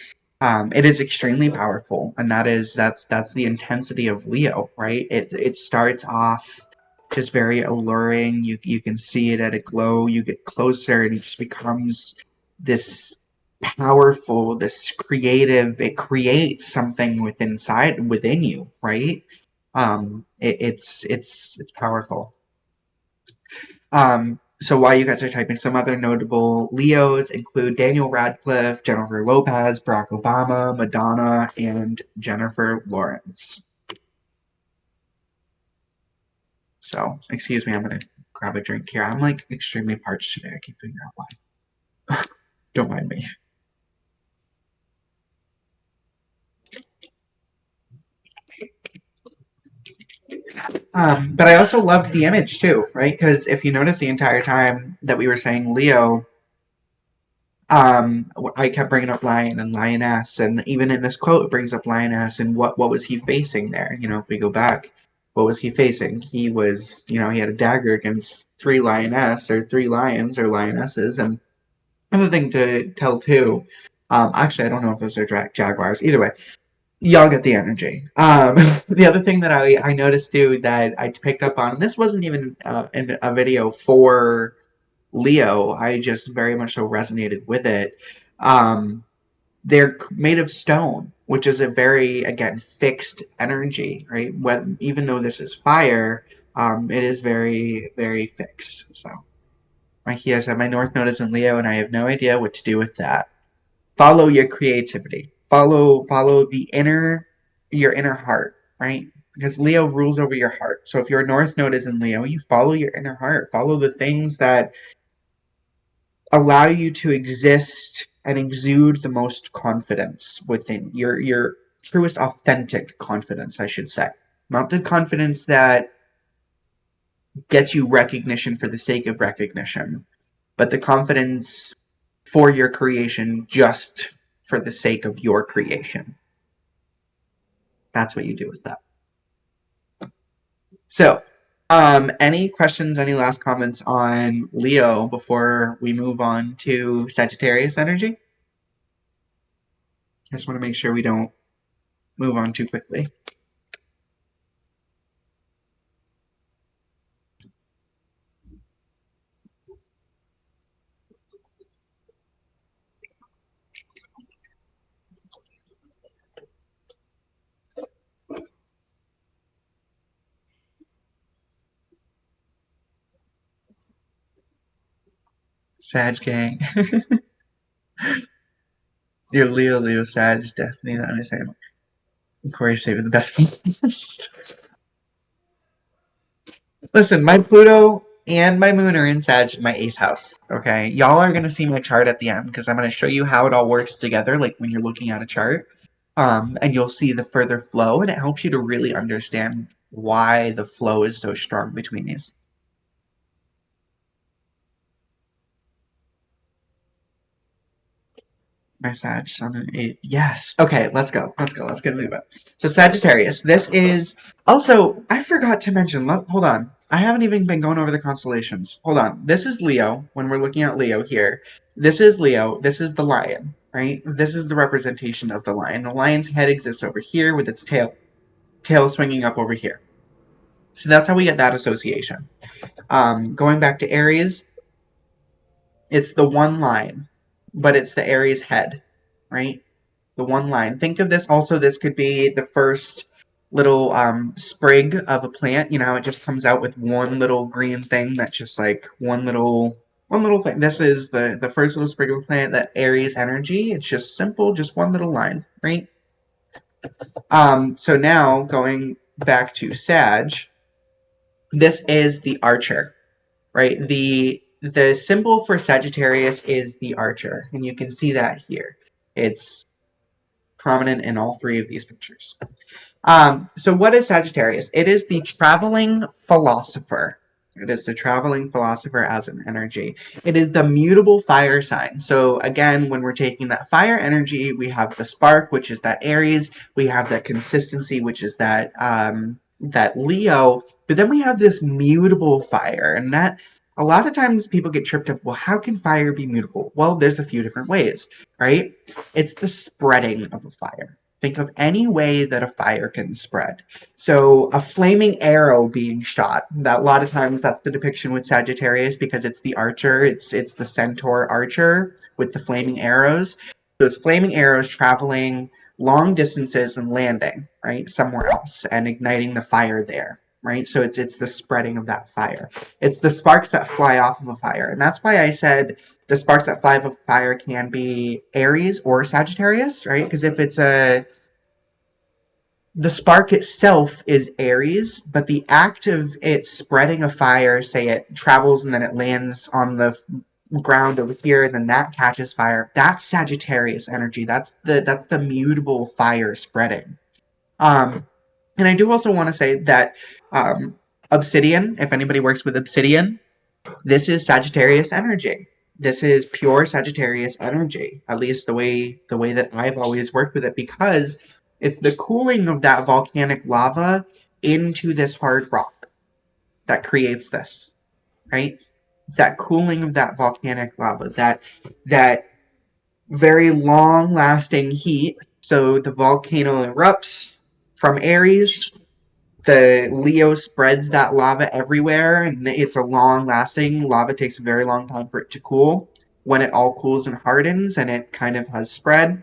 It is extremely powerful, and that's the intensity of Leo, right? It starts off just very alluring. You can see it at a glow. You get closer, and it just becomes this powerful, this creative. It creates something within you, right? It's powerful. So while you guys are typing, some other notable Leos include Daniel Radcliffe, Jennifer Lopez, Barack Obama, Madonna, and Jennifer Lawrence. So, excuse me, I'm gonna grab a drink here. I'm like extremely parched today. I can't figure out why. Don't mind me. But I also loved the image too, right? Because if you notice the entire time that we were saying Leo, I kept bringing up lion and lioness, and even in this quote, it brings up lioness and what was he facing there? You know, if we go back, what was he facing? He was, he had a dagger against three lioness or three lions or lionesses, and another thing to tell too. Actually, I don't know if those are jaguars. Either way, y'all get the energy. The other thing that I noticed too that I picked up on, and this wasn't even in a video for Leo, I just very much so resonated with it. Um, they're made of stone, which is a very, again, fixed energy, right? Even though this is fire, it is very, very fixed. So, Mikey, I said my North Node is in Leo, and I have no idea what to do with that. Follow your creativity. Follow your inner heart, right? Because Leo rules over your heart. So if your North Node is in Leo, you follow your inner heart. Follow the things that allow you to exist and exude the most confidence within your truest authentic confidence, I should say. Not the confidence that gets you recognition for the sake of recognition, but the confidence for your creation just for the sake of your creation. That's what you do with that. So, any questions, any last comments on Leo before we move on to Sagittarius energy? I just want to make sure we don't move on too quickly. Sag gang. Your Leo, Sag, definitely not understand. Corey saving the best piece. Listen, my Pluto and my Moon are in Sag in my 8th house. Okay, y'all are gonna see my chart at the end because I'm gonna show you how it all works together, like when you're looking at a chart. And you'll see the further flow, and it helps you to really understand why the flow is so strong between these. My Sag, Sun, and 8. Yes. Okay, let's go. Let's go. Let's get moving. So Sagittarius. This is also. I forgot to mention. Hold on. I haven't even been going over the constellations. Hold on. This is Leo. When we're looking at Leo here, this is Leo. This is the lion. Right. This is the representation of the lion. The lion's head exists over here with its tail swinging up over here. So that's how we get that association. Going back to Aries, it's the one line, but it's the Aries head, right? The one line. Think of this also, this could be the first. little sprig of a plant. You know, it just comes out with one little green thing that's just like one little thing. This is the first little sprig of a plant that Aries energy. It's just simple, just one little line, right? So now going back to Sag, this is the archer, right? The symbol for Sagittarius is the archer, and you can see that here. It's prominent in all three of these pictures. So what is Sagittarius? It is the traveling philosopher. It is the traveling philosopher as an energy. It is the mutable fire sign. So again, when we're taking that fire energy, we have the spark, which is that Aries. We have that consistency, which is that Leo. But then we have this mutable fire, and that a lot of times people get tripped up. Well, how can fire be mutable? Well, there's a few different ways, right? It's the spreading of a fire. Think of any way that a fire can spread. So a flaming arrow being shot. That a lot of times that's the depiction with Sagittarius because it's the archer. It's the centaur archer with the flaming arrows. Those flaming arrows traveling long distances and landing right somewhere else and igniting the fire there. Right, so it's the spreading of that fire. It's the sparks that fly off of a fire, and that's why I said the sparks that fly of fire can be Aries or Sagittarius, right? Because if it's a the spark itself is Aries, but the act of it spreading a fire, say it travels and then it lands on the ground over here, and then that catches fire. That's Sagittarius energy. That's the mutable fire spreading. Um, and I do also want to say that um, obsidian, if anybody works with obsidian, this is Sagittarius energy. This is pure Sagittarius energy, at least the way that I've always worked with it, because it's the cooling of that volcanic lava into this hard rock that creates this, right? It's that cooling of that volcanic lava, that very long lasting heat. So the volcano erupts from Aries, the Leo spreads that lava everywhere, and it's a long lasting lava. Takes a very long time for it to cool. When it all cools and hardens, and it kind of has spread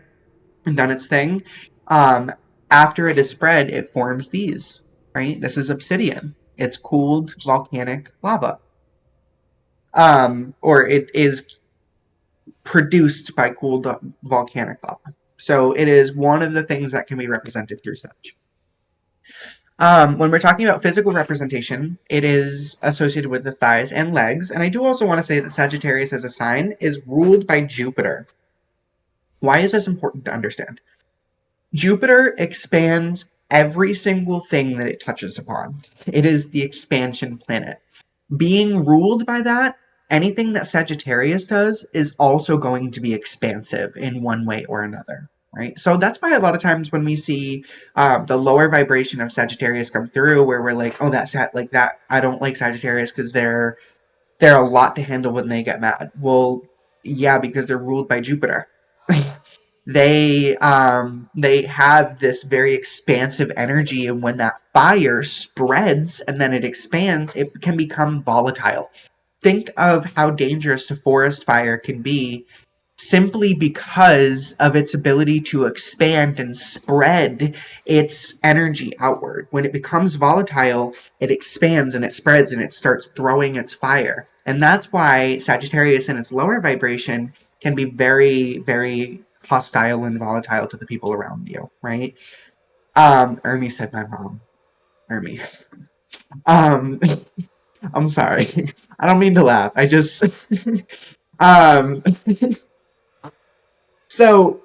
and done its thing, um, after it is spread, it forms these. Right, this is obsidian. It's cooled volcanic lava, or it is produced by cooled volcanic lava. So it is one of the things that can be represented through such. When we're talking about physical representation, it is associated with the thighs and legs. And I do also want to say that Sagittarius as a sign is ruled by Jupiter. Why is this important to understand? Jupiter expands every single thing that it touches upon. It is the expansion planet. Being ruled by that, anything that Sagittarius does is also going to be expansive in one way or another. Right, so that's why a lot of times when we see the lower vibration of Sagittarius come through, where we're like, "Oh, that's like that." I don't like Sagittarius because they're a lot to handle when they get mad. Well, yeah, because they're ruled by Jupiter. They have this very expansive energy, and when that fire spreads and then it expands, it can become volatile. Think of how dangerous a forest fire can be simply because of its ability to expand and spread its energy outward. When it becomes volatile, it expands and it spreads and it starts throwing its fire. And that's why Sagittarius in its lower vibration can be very, very hostile and volatile to the people around you, right? Ermi said my mom. Ermi. Um, I'm sorry. I don't mean to laugh. I just um so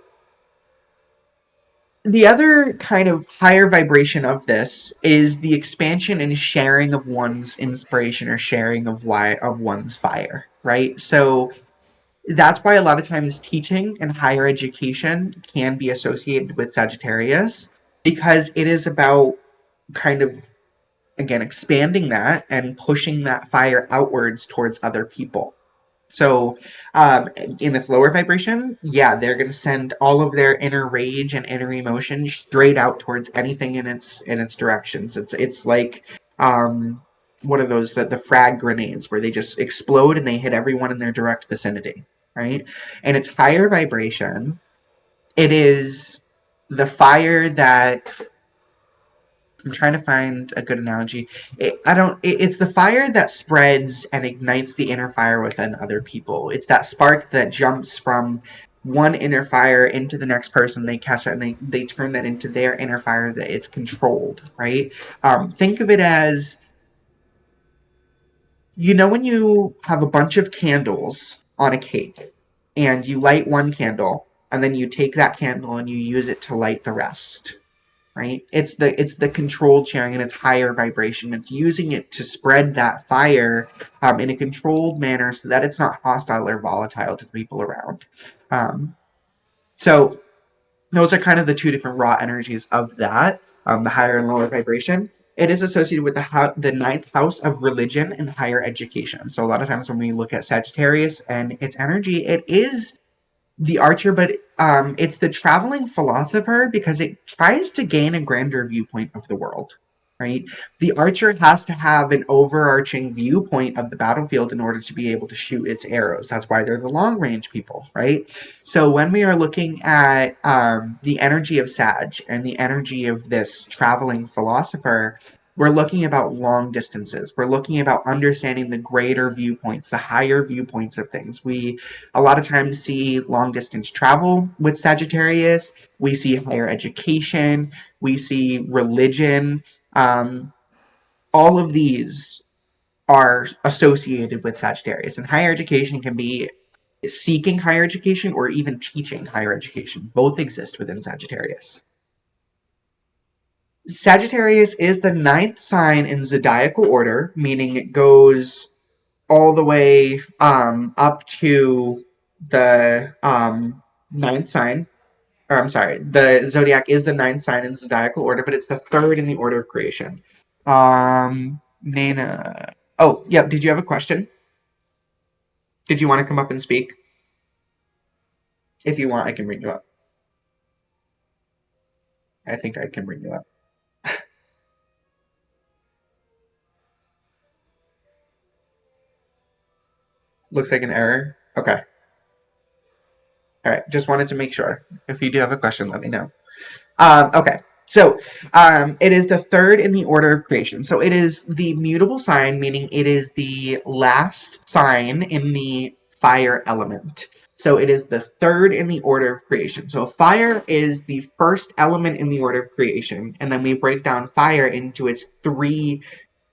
the other kind of higher vibration of this is the expansion and sharing of one's inspiration or sharing of one's fire, right? So that's why a lot of times teaching and higher education can be associated with Sagittarius because it is about kind of again expanding that and pushing that fire outwards towards other people. So, in its lower vibration, yeah, they're going to send all of their inner rage and inner emotion straight out towards anything in its directions. It's like what are those the frag grenades where they just explode and they hit everyone in their direct vicinity, right? And its higher vibration, it is the fire that I'm trying to find a good analogy. I don't. It's the fire that spreads and ignites the inner fire within other people. It's that spark that jumps from one inner fire into the next person. They catch that and they turn that into their inner fire that it's controlled. Right. Think of it as, when you have a bunch of candles on a cake, and you light one candle, and then you take that candle and you use it to light the rest, right? It's the controlled sharing, and it's higher vibration. It's using it to spread that fire in a controlled manner so that it's not hostile or volatile to the people around. Um, so those are kind of the two different raw energies of that, the higher and lower vibration. It is associated with the ninth house of religion and higher education. So a lot of times when we look at Sagittarius and its energy, it is the archer, but it's the traveling philosopher because it tries to gain a grander viewpoint of the world, right? The archer has to have an overarching viewpoint of the battlefield in order to be able to shoot its arrows. That's why they're the long range people, right? So when we are looking at the energy of Sag and the energy of this traveling philosopher, we're looking about long distances. We're looking about understanding the greater viewpoints, the higher viewpoints of things. We a lot of times see long distance travel with Sagittarius. We see higher education. We see religion. Um, all of these are associated with Sagittarius, and higher education can be seeking higher education or even teaching higher education. Both exist within Sagittarius. Sagittarius is the ninth sign in zodiacal order, meaning it goes all the way up to the ninth sign. Or I'm sorry, the zodiac is the ninth sign in zodiacal order, but it's the third in the order of creation. Nana. Oh, yep. Did you have a question? Did you want to come up and speak? If you want, I can bring you up. I think I can bring you up. Looks like an error. Okay. All right. Just wanted to make sure. If you do have a question, let me know. Okay. So it is the third in the order of creation. So it is the mutable sign, meaning it is the last sign in the fire element. So it is the third in the order of creation. So fire is the first element in the order of creation. And then we break down fire into its three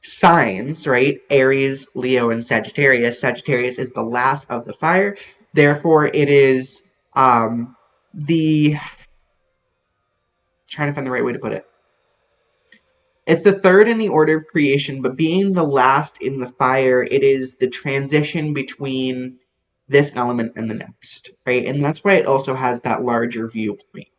signs, right? Aries, Leo, and Sagittarius. Sagittarius is the last of the fire. Therefore, it is the trying to find the right way to put it. It's the third in the order of creation, but being the last in the fire, it is the transition between this element and the next, right? And that's why it also has that larger viewpoint.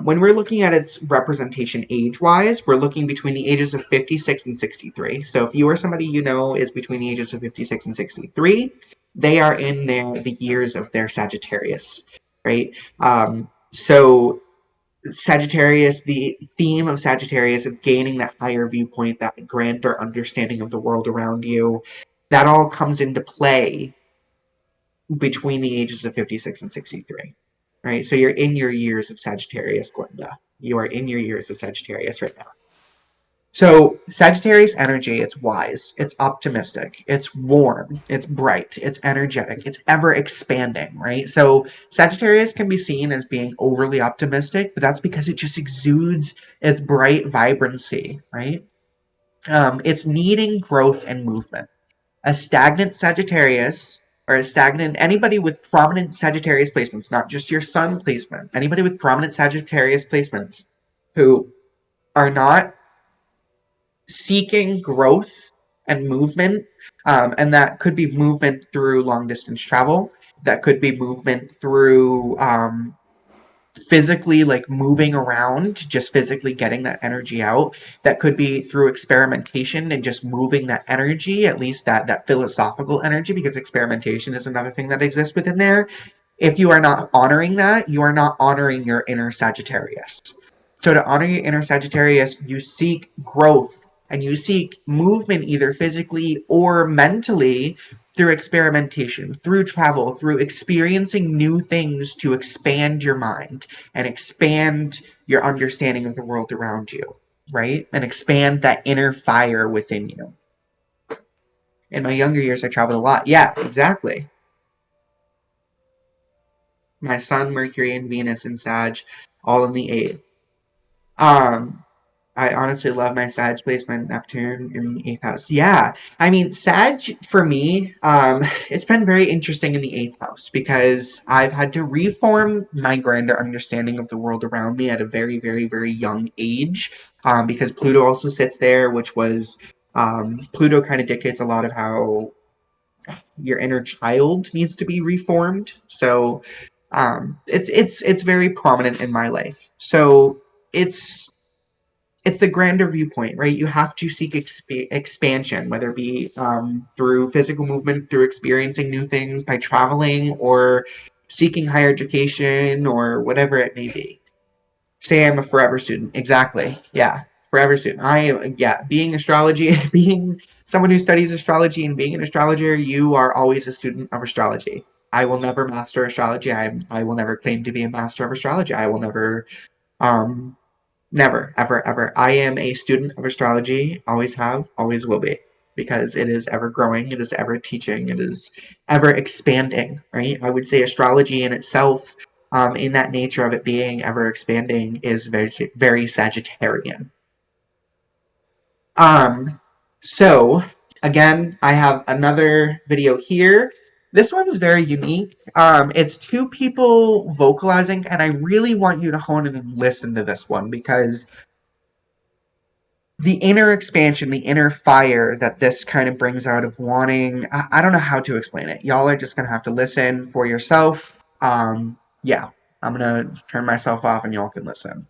When we're looking at its representation age-wise, we're looking between the ages of 56 and 63. So if you or somebody you know is between the ages of 56 and 63, they are in the years of their Sagittarius, right? So Sagittarius, the theme of Sagittarius of gaining that higher viewpoint, that grander understanding of the world around you, that all comes into play between the ages of 56 and 63. Right? So you're in your years of Sagittarius, Glenda. You are in your years of Sagittarius right now. So Sagittarius energy, it's wise, it's optimistic, it's warm, it's bright, it's energetic, it's ever expanding, right? So Sagittarius can be seen as being overly optimistic, but that's because it just exudes its bright vibrancy, right? It's needing growth and movement. A stagnant Sagittarius or a stagnant anybody with prominent Sagittarius placements, not just your sun placement, anybody with prominent Sagittarius placements who are not seeking growth and movement, and that could be movement through long distance travel. That could be movement through physically, like moving around, just physically getting that energy out. That could be through experimentation and just moving that energy, at least that philosophical energy, because experimentation is another thing that exists within there. If you are not honoring that, you are not honoring your inner Sagittarius. So to honor your inner Sagittarius, you seek growth and you seek movement either physically or mentally through experimentation, through travel, through experiencing new things to expand your mind and expand your understanding of the world around you. right? And expand that inner fire within you. In my younger years, I traveled a lot. Yeah, exactly. My Sun, Mercury, and Venus and Sag, all in the eighth. Um, I honestly love my Sag placement, Neptune in the eighth house. Yeah, I mean, Sag for me, it's been very interesting in the eighth house because I've had to reform my grander understanding of the world around me at a very, very, very young age. Because Pluto also sits there, which was Pluto kind of dictates a lot of how your inner child needs to be reformed. So it's very prominent in my life. So it's it's the grander viewpoint, right? You have to seek expansion, whether it be through physical movement, through experiencing new things by traveling, or seeking higher education, or whatever it may be. Say I'm a forever student. Exactly. Yeah. Forever student. Yeah, being astrology, being someone who studies astrology and being an astrologer, you are always a student of astrology. I will never master astrology. I will never claim to be a master of astrology. I will never, um, never, ever, ever. I am a student of astrology, always have, always will be, because it is ever growing, it is ever teaching, it is ever expanding, right? I would say astrology in itself, in that nature of it being ever expanding, is very, very Sagittarian. Um, so, again, I have another video here. This one's very unique. It's two people vocalizing, and I really want you to hone in and listen to this one because the inner expansion, the inner fire that this kind of brings out of wanting. I don't know how to explain it. Y'all are just gonna have to listen for yourself. Yeah, I'm gonna turn myself off and y'all can listen.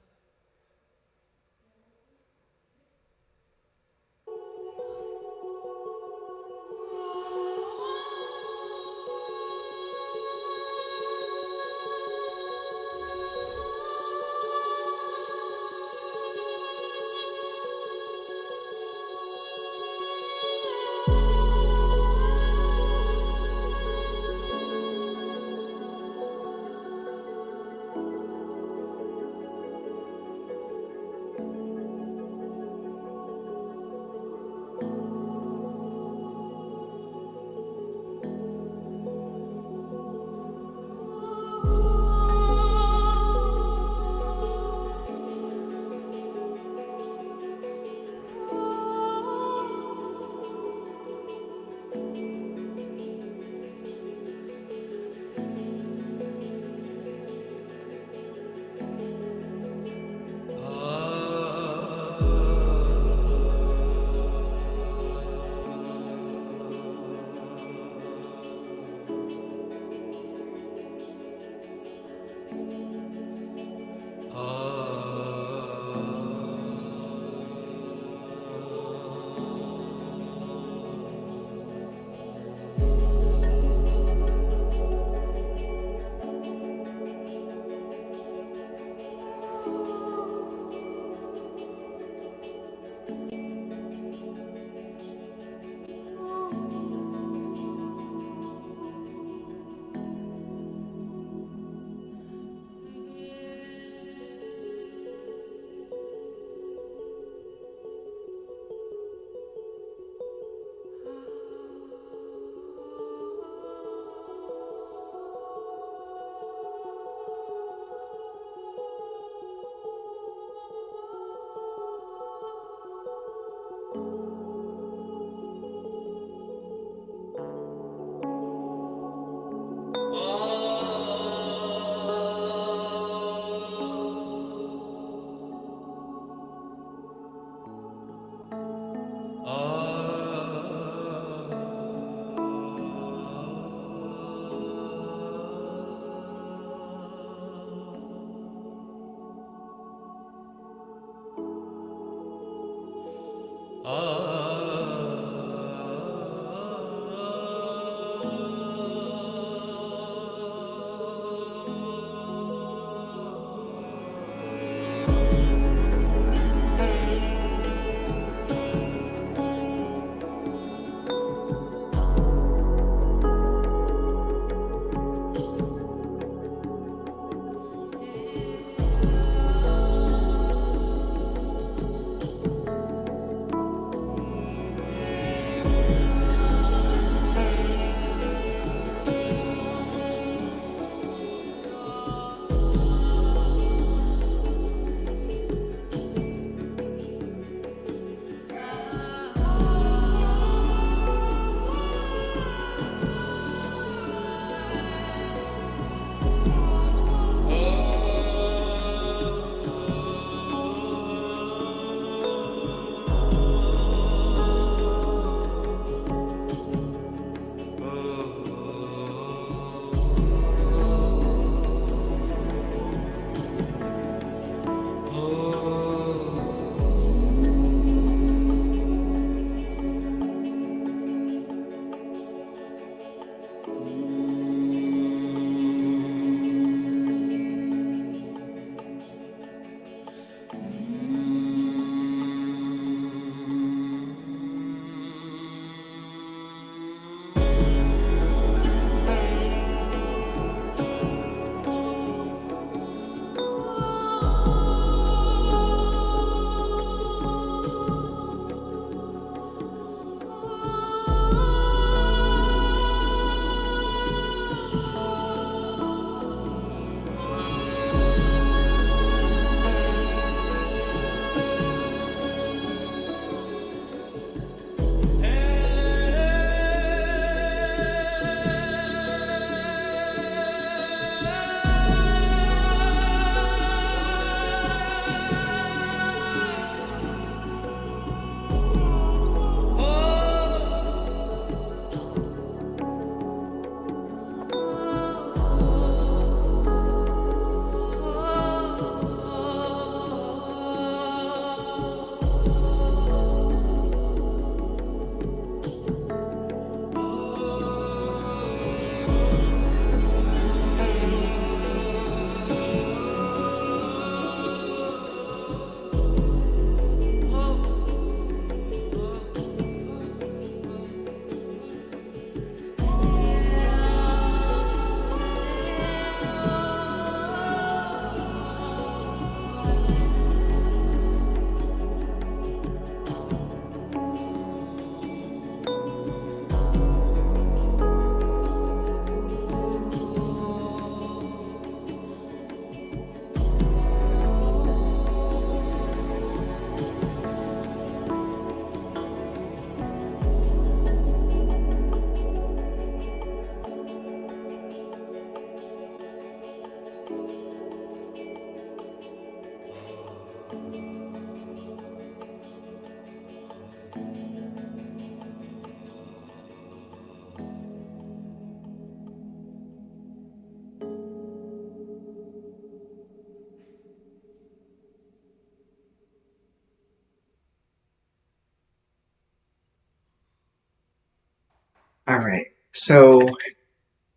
All right. So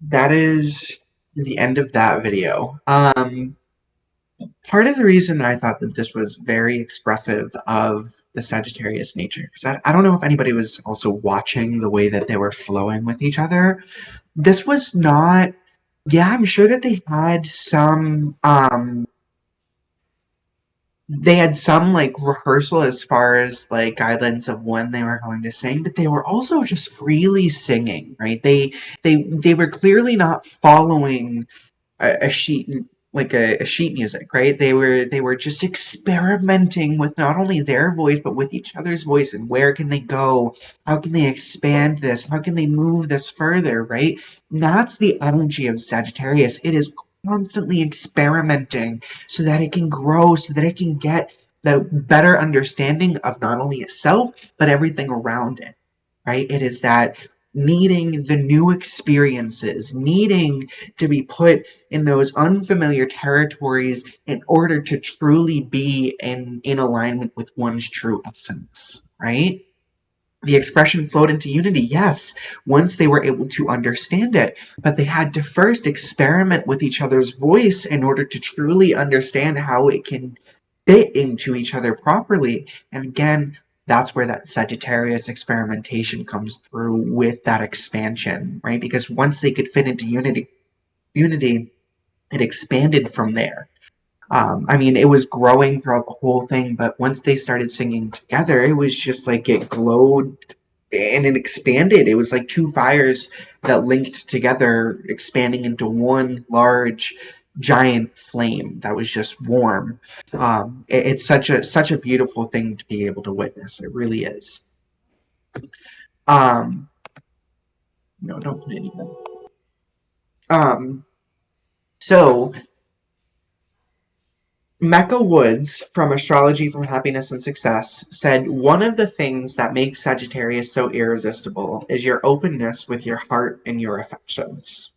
that is the end of that video. Part of the reason I thought that this was very expressive of the Sagittarius nature, because I don't know if anybody was also watching the way that they were flowing with each other. This was not, yeah, I'm sure that they had some like rehearsal as far as like guidelines of when they were going to sing, but they were also just freely singing, right? They were clearly not following a sheet, like a sheet music, right? They were just experimenting with not only their voice but with each other's voice, and where can they go, how can they expand this, how can they move this further, right? And that's the energy of Sagittarius. It is constantly experimenting so that it can grow, so that it can get the better understanding of not only itself but everything around it, right? It is that needing the new experiences, needing to be put in those unfamiliar territories in order to truly be in alignment with one's true essence, right? The expression flowed into unity, yes, once they were able to understand it, but they had to first experiment with each other's voice in order to truly understand how it can fit into each other properly. And again, that's where that Sagittarius experimentation comes through with that expansion, right? Because once they could fit into unity, it expanded from there. I mean, it was growing throughout the whole thing, but once they started singing together, it was just like it glowed and it expanded. It was like two fires that linked together, expanding into one large, giant flame that was just warm. It's such a beautiful thing to be able to witness. It really is. Um, no, don't play it again. Um, so Mecca Woods from Astrology from Happiness and Success said one of the things that makes Sagittarius so irresistible is your openness with your heart and your affections,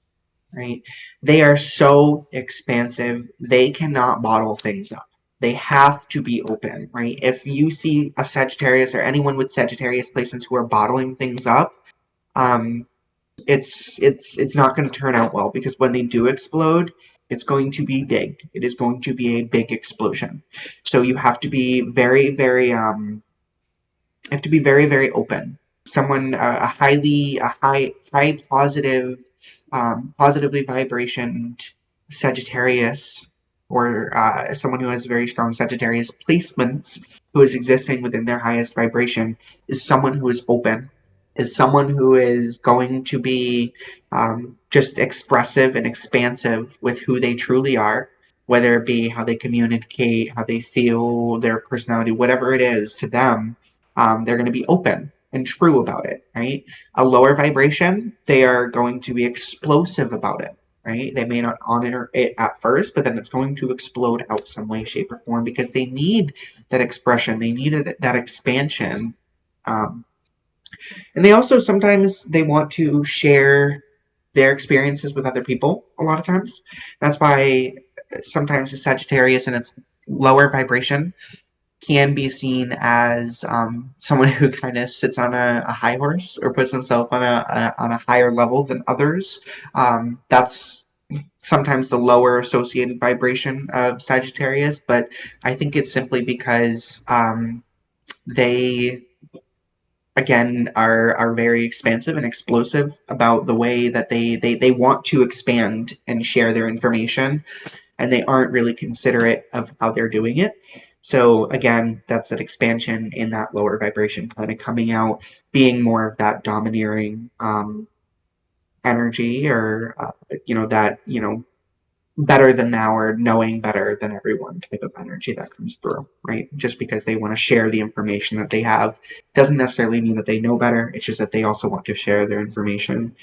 right? They are so expansive, they cannot bottle things up. They have to be open, right? If you see a Sagittarius or anyone with Sagittarius placements who are bottling things up, um, it's not going to turn out well because when they do explode, it's going to be big. It is going to be a big explosion. So you have to be very open. Someone a high positive, positively vibrationed Sagittarius, or someone who has very strong Sagittarius placements, who is existing within their highest vibration, is someone who is open, is someone who is going to be just expressive and expansive with who they truly are, whether it be how they communicate, how they feel, their personality, whatever it is to them. They're going to be open and true about it, right? A lower vibration, they are going to be explosive about it, right? They may not honor it at first, but then it's going to explode out some way, shape, or form because they need that expression, they need that expansion. Um, and they also sometimes they want to share their experiences with other people a lot of times. That's why sometimes the Sagittarius and its lower vibration can be seen as someone who kind of sits on a high horse or puts himself on a higher level than others. That's sometimes the lower associated vibration of Sagittarius, but I think it's simply because they again are very expansive and explosive about the way that they want to expand and share their information, and they aren't really considerate of how they're doing it. So again, that's that expansion in that lower vibration kind of coming out, being more of that domineering energy, or that better than thou or knowing better than everyone type of energy that comes through, right? Just because they want to share the information that they have doesn't necessarily mean that they know better. It's just that they also want to share their information.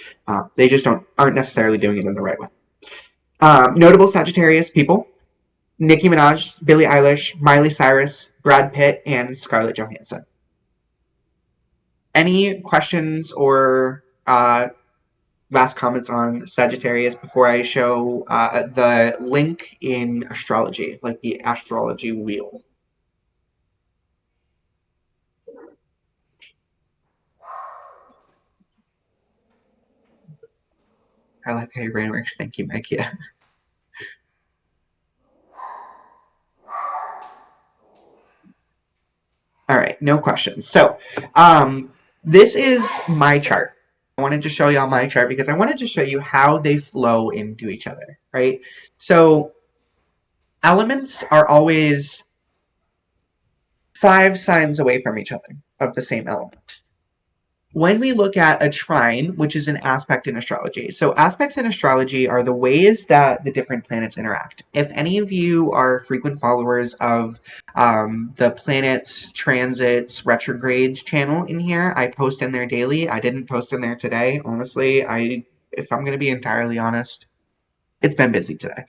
They just aren't necessarily doing it in the right way. Notable Sagittarius people: Nicki Minaj, Billie Eilish, Miley Cyrus, Brad Pitt, and Scarlett Johansson. Any questions or last comments on Sagittarius before I show the link in astrology, like the astrology wheel? I like how your brain works. Thank you, Mike. Yeah. All right, no questions. So, this is my chart. I wanted to show y'all my chart because I wanted to show you how they flow into each other, right? So, elements are always 5 signs away from each other of the same element. When we look at a trine, which is an aspect in astrology, so aspects in astrology are the ways that the different planets interact. If any of you are frequent followers of the planets, transits, retrogrades channel in here, I post in there daily. I didn't post in there today, honestly. If I'm going to be entirely honest, it's been busy today.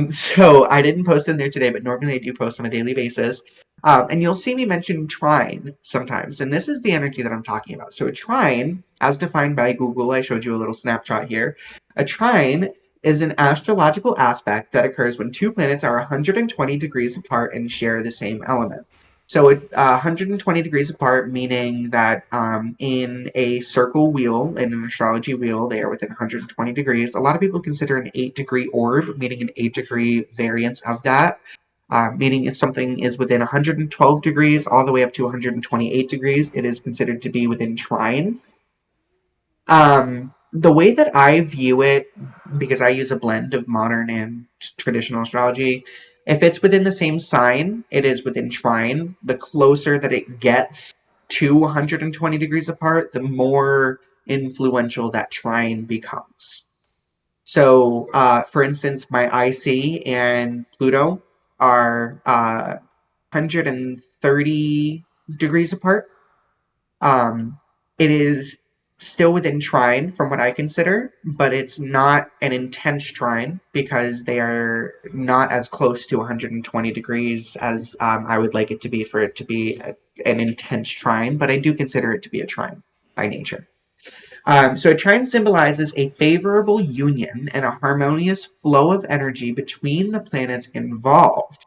So I didn't post in there today, but normally I do post on a daily basis. And you'll see me mention trine sometimes. And this is the energy that I'm talking about. So a trine, as defined by Google, I showed you a little snapshot here. A trine is an astrological aspect that occurs when two planets are 120 degrees apart and share the same element. So 120 degrees apart, meaning that in a circle wheel, in an astrology wheel, they are within 120 degrees. A lot of people consider an 8-degree orb, meaning an 8-degree variance of that. Meaning if something is within 112 degrees all the way up to 128 degrees, it is considered to be within trine. The way that I view it, because I use a blend of modern and traditional astrology, if it's within the same sign, it is within trine. The closer that it gets to 120 degrees apart, the more influential that trine becomes. So, for instance, my IC and Pluto are 130 degrees apart. Um, it is still within trine from what I consider, but it's not an intense trine because they are not as close to 120 degrees as I would like it to be for it to be an intense trine, but I do consider it to be a trine by nature. So a trine symbolizes a favorable union and a harmonious flow of energy between the planets involved.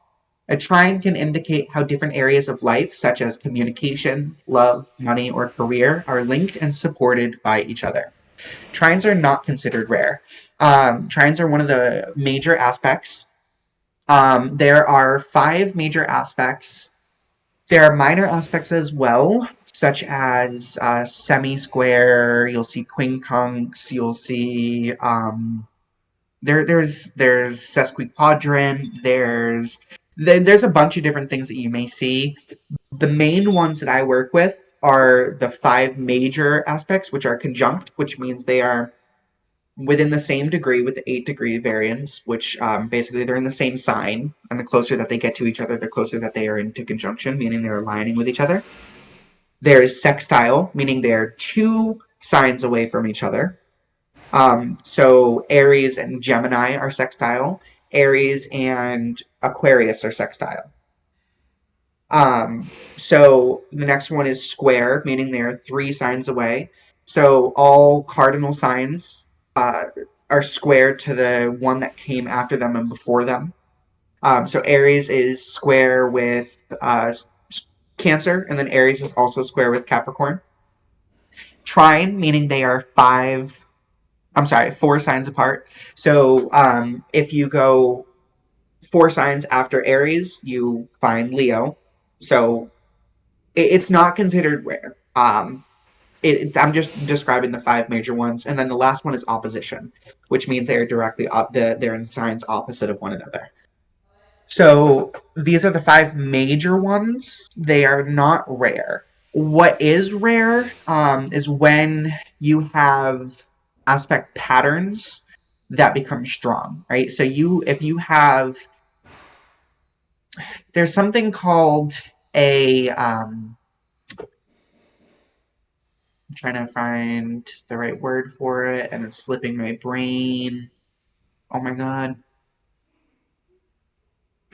A trine can indicate how different areas of life, such as communication, love, money, or career, are linked and supported by each other. Trines are not considered rare. Trines are one of the major aspects. There are 5 major aspects. There are minor aspects as well, such as semi-square. You'll see quincunx. You'll see there's sesquiquadrant. There's a bunch of different things that you may see. The main ones that I work with are the 5 major aspects, which are conjunct, which means they are within the same degree with the 8-degree variance, which basically they're in the same sign, and the closer that they get to each other, the closer that they are into conjunction, meaning they're aligning with each other. There's sextile, meaning they're 2 signs away from each other. So Aries and Gemini are sextile. Aries and Aquarius are sextile. So the next one is square, meaning they are 3 signs away. So all cardinal signs uh, are square to the one that came after them and before them. So Aries is square with Cancer, and then Aries is also square with Capricorn. Trine, meaning they are 4 signs apart. So if you go 4 signs after Aries, you find Leo. So it's not considered rare. I'm just describing the 5 major ones, and then the last one is opposition, which means they are they're in signs opposite of one another. So these are the 5 major ones. They are not rare. What is rare is when you have aspect patterns that become strong, right? So if you have, there's something called a I'm trying to find the right word for it, and it's slipping my brain. Oh my god.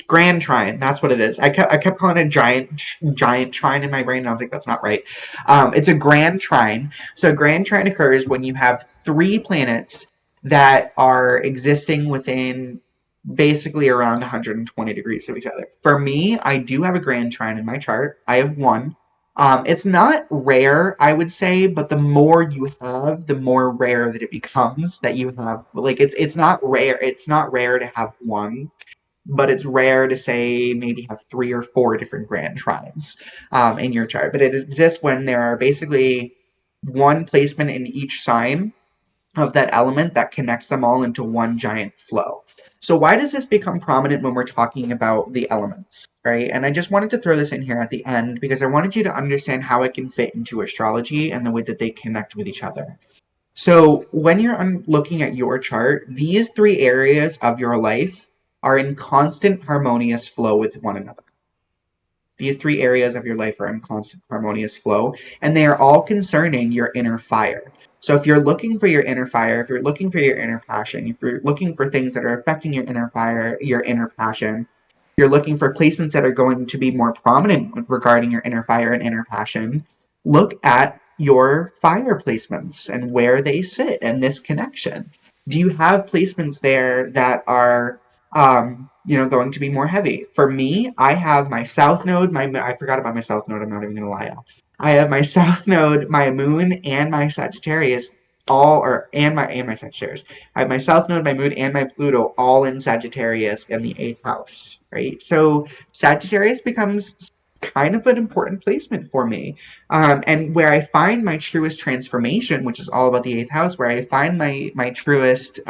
Grand trine. That's what it is. I kept calling it giant trine in my brain, and I was like, that's not right. It's a grand trine. So a grand trine occurs when you have 3 planets that are existing within basically around 120 degrees of each other. For me, I do have a grand trine in my chart. I have one. It's not rare, I would say, but the more you have, the more rare that it becomes that you have. Like it's not rare. It's not rare to have one, but it's rare to say maybe have three or four different grand trines in your chart. But it exists when there are basically one placement in each sign of that element that connects them all into one giant flow. So why does this become prominent when we're talking about the elements, right? And I just wanted to throw this in here at the end because I wanted you to understand how it can fit into astrology and the way that they connect with each other. So when you're looking at your chart, these three areas of your life are in constant harmonious flow with one another. These three areas of your life are in constant harmonious flow, and they are all concerning your inner fire. So if you're looking for your inner fire, if you're looking for your inner passion, if you're looking for things that are affecting your inner fire, your inner passion, you're looking for placements that are going to be more prominent regarding your inner fire and inner passion, look at your fire placements and where they sit and this connection. Do you have placements there that are going to be more heavy? For me, I have my south node, I forgot about my south node, I'm not even gonna lie, y'all. I have my south node, my moon, and my Sagittarius all or and my Sagittarius. I have my South Node, my Moon, and my Pluto all in Sagittarius in the eighth house, right? So Sagittarius becomes kind of an important placement for me. And where I find my truest transformation, which is all about the eighth house, where I find my truest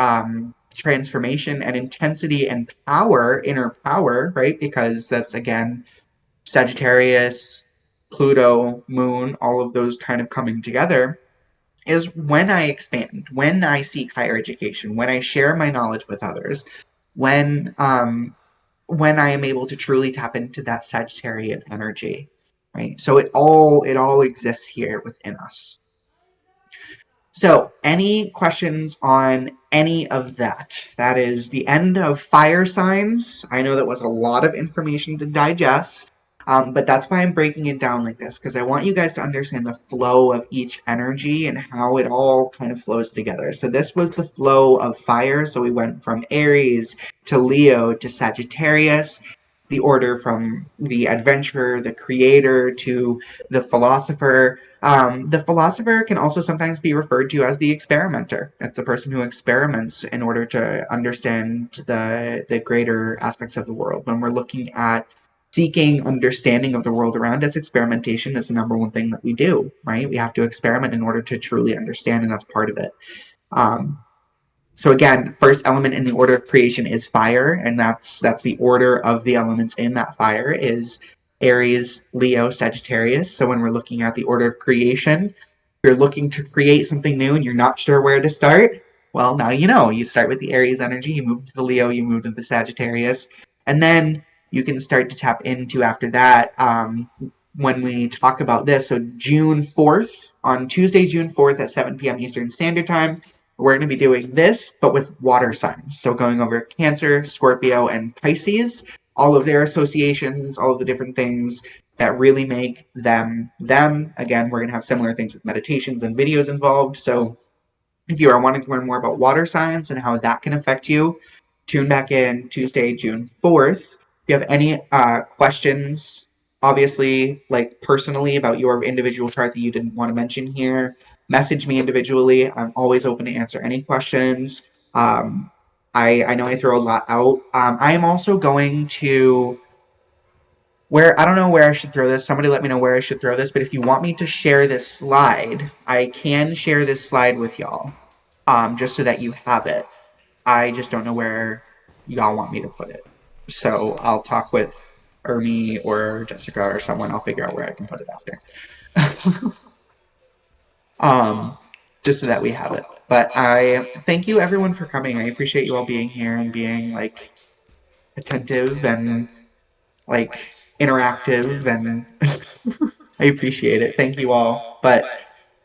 transformation and intensity and power, inner power, right? Because that's again Sagittarius, Pluto, Moon, all of those kind of coming together is when I expand, when I seek higher education, when I share my knowledge with others, when when I am able to truly tap into that Sagittarian energy, right? So it all exists here within us. So, any questions on any of that? That is the end of fire signs. I know that was a lot of information to digest, but that's why I'm breaking it down like this, because I want you guys to understand the flow of each energy and how it all kind of flows together. So, this was the flow of fire. So, we went from Aries to Leo to Sagittarius, the order from the adventurer, the creator, to the philosopher. The philosopher can also sometimes be referred to as the experimenter. It's the person who experiments in order to understand the greater aspects of the world. When we're looking at seeking understanding of the world around us, experimentation is the number one thing that we do, right? We have to experiment in order to truly understand, and that's part of it. Um, so again, first element in the order of creation is fire, and that's the order of the elements in that fire is Aries, Leo, Sagittarius. So when we're looking at the order of creation, if you're looking to create something new and you're not sure where to start, well, now you know. You start with the Aries energy, you move to the Leo, you move to the Sagittarius, and then you can start to tap into after that when we talk about this. So June 4th, on Tuesday, June 4th at 7 p.m. Eastern Standard Time, we're going to be doing this, but with water signs. So going over Cancer, Scorpio, and Pisces, all of their associations, all of the different things that really make them them. Again, we're going to have similar things with meditations and videos involved. So if you are wanting to learn more about water signs and how that can affect you, tune back in Tuesday, June 4th. If you have any questions, obviously, like personally about your individual chart that you didn't want to mention here, message me individually. I'm always open to answer any questions. Um, I know I throw a lot out. I am also going to where I don't know where I should throw this. Somebody let me know where I should throw this. But if you want me to share this slide, I can share this slide with y'all, just so that you have it. I just don't know where y'all want me to put it. So I'll talk with Ermi or Jessica or someone. I'll figure out where I can put it after. um, just so that we have it. But I thank you everyone for coming. I appreciate you all being here and being like attentive and like interactive and I appreciate it. Thank you all. But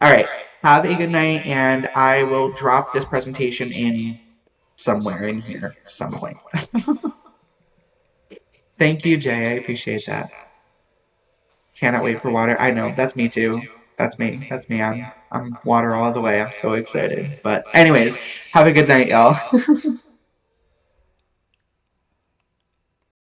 all right, have a good night and I will drop this presentation in somewhere in here some point. Thank you, Jay. I appreciate that. Cannot wait for water. I know, that's me too. That's me. That's me. I'm water all the way. I'm so excited. But anyways, have a good night, y'all.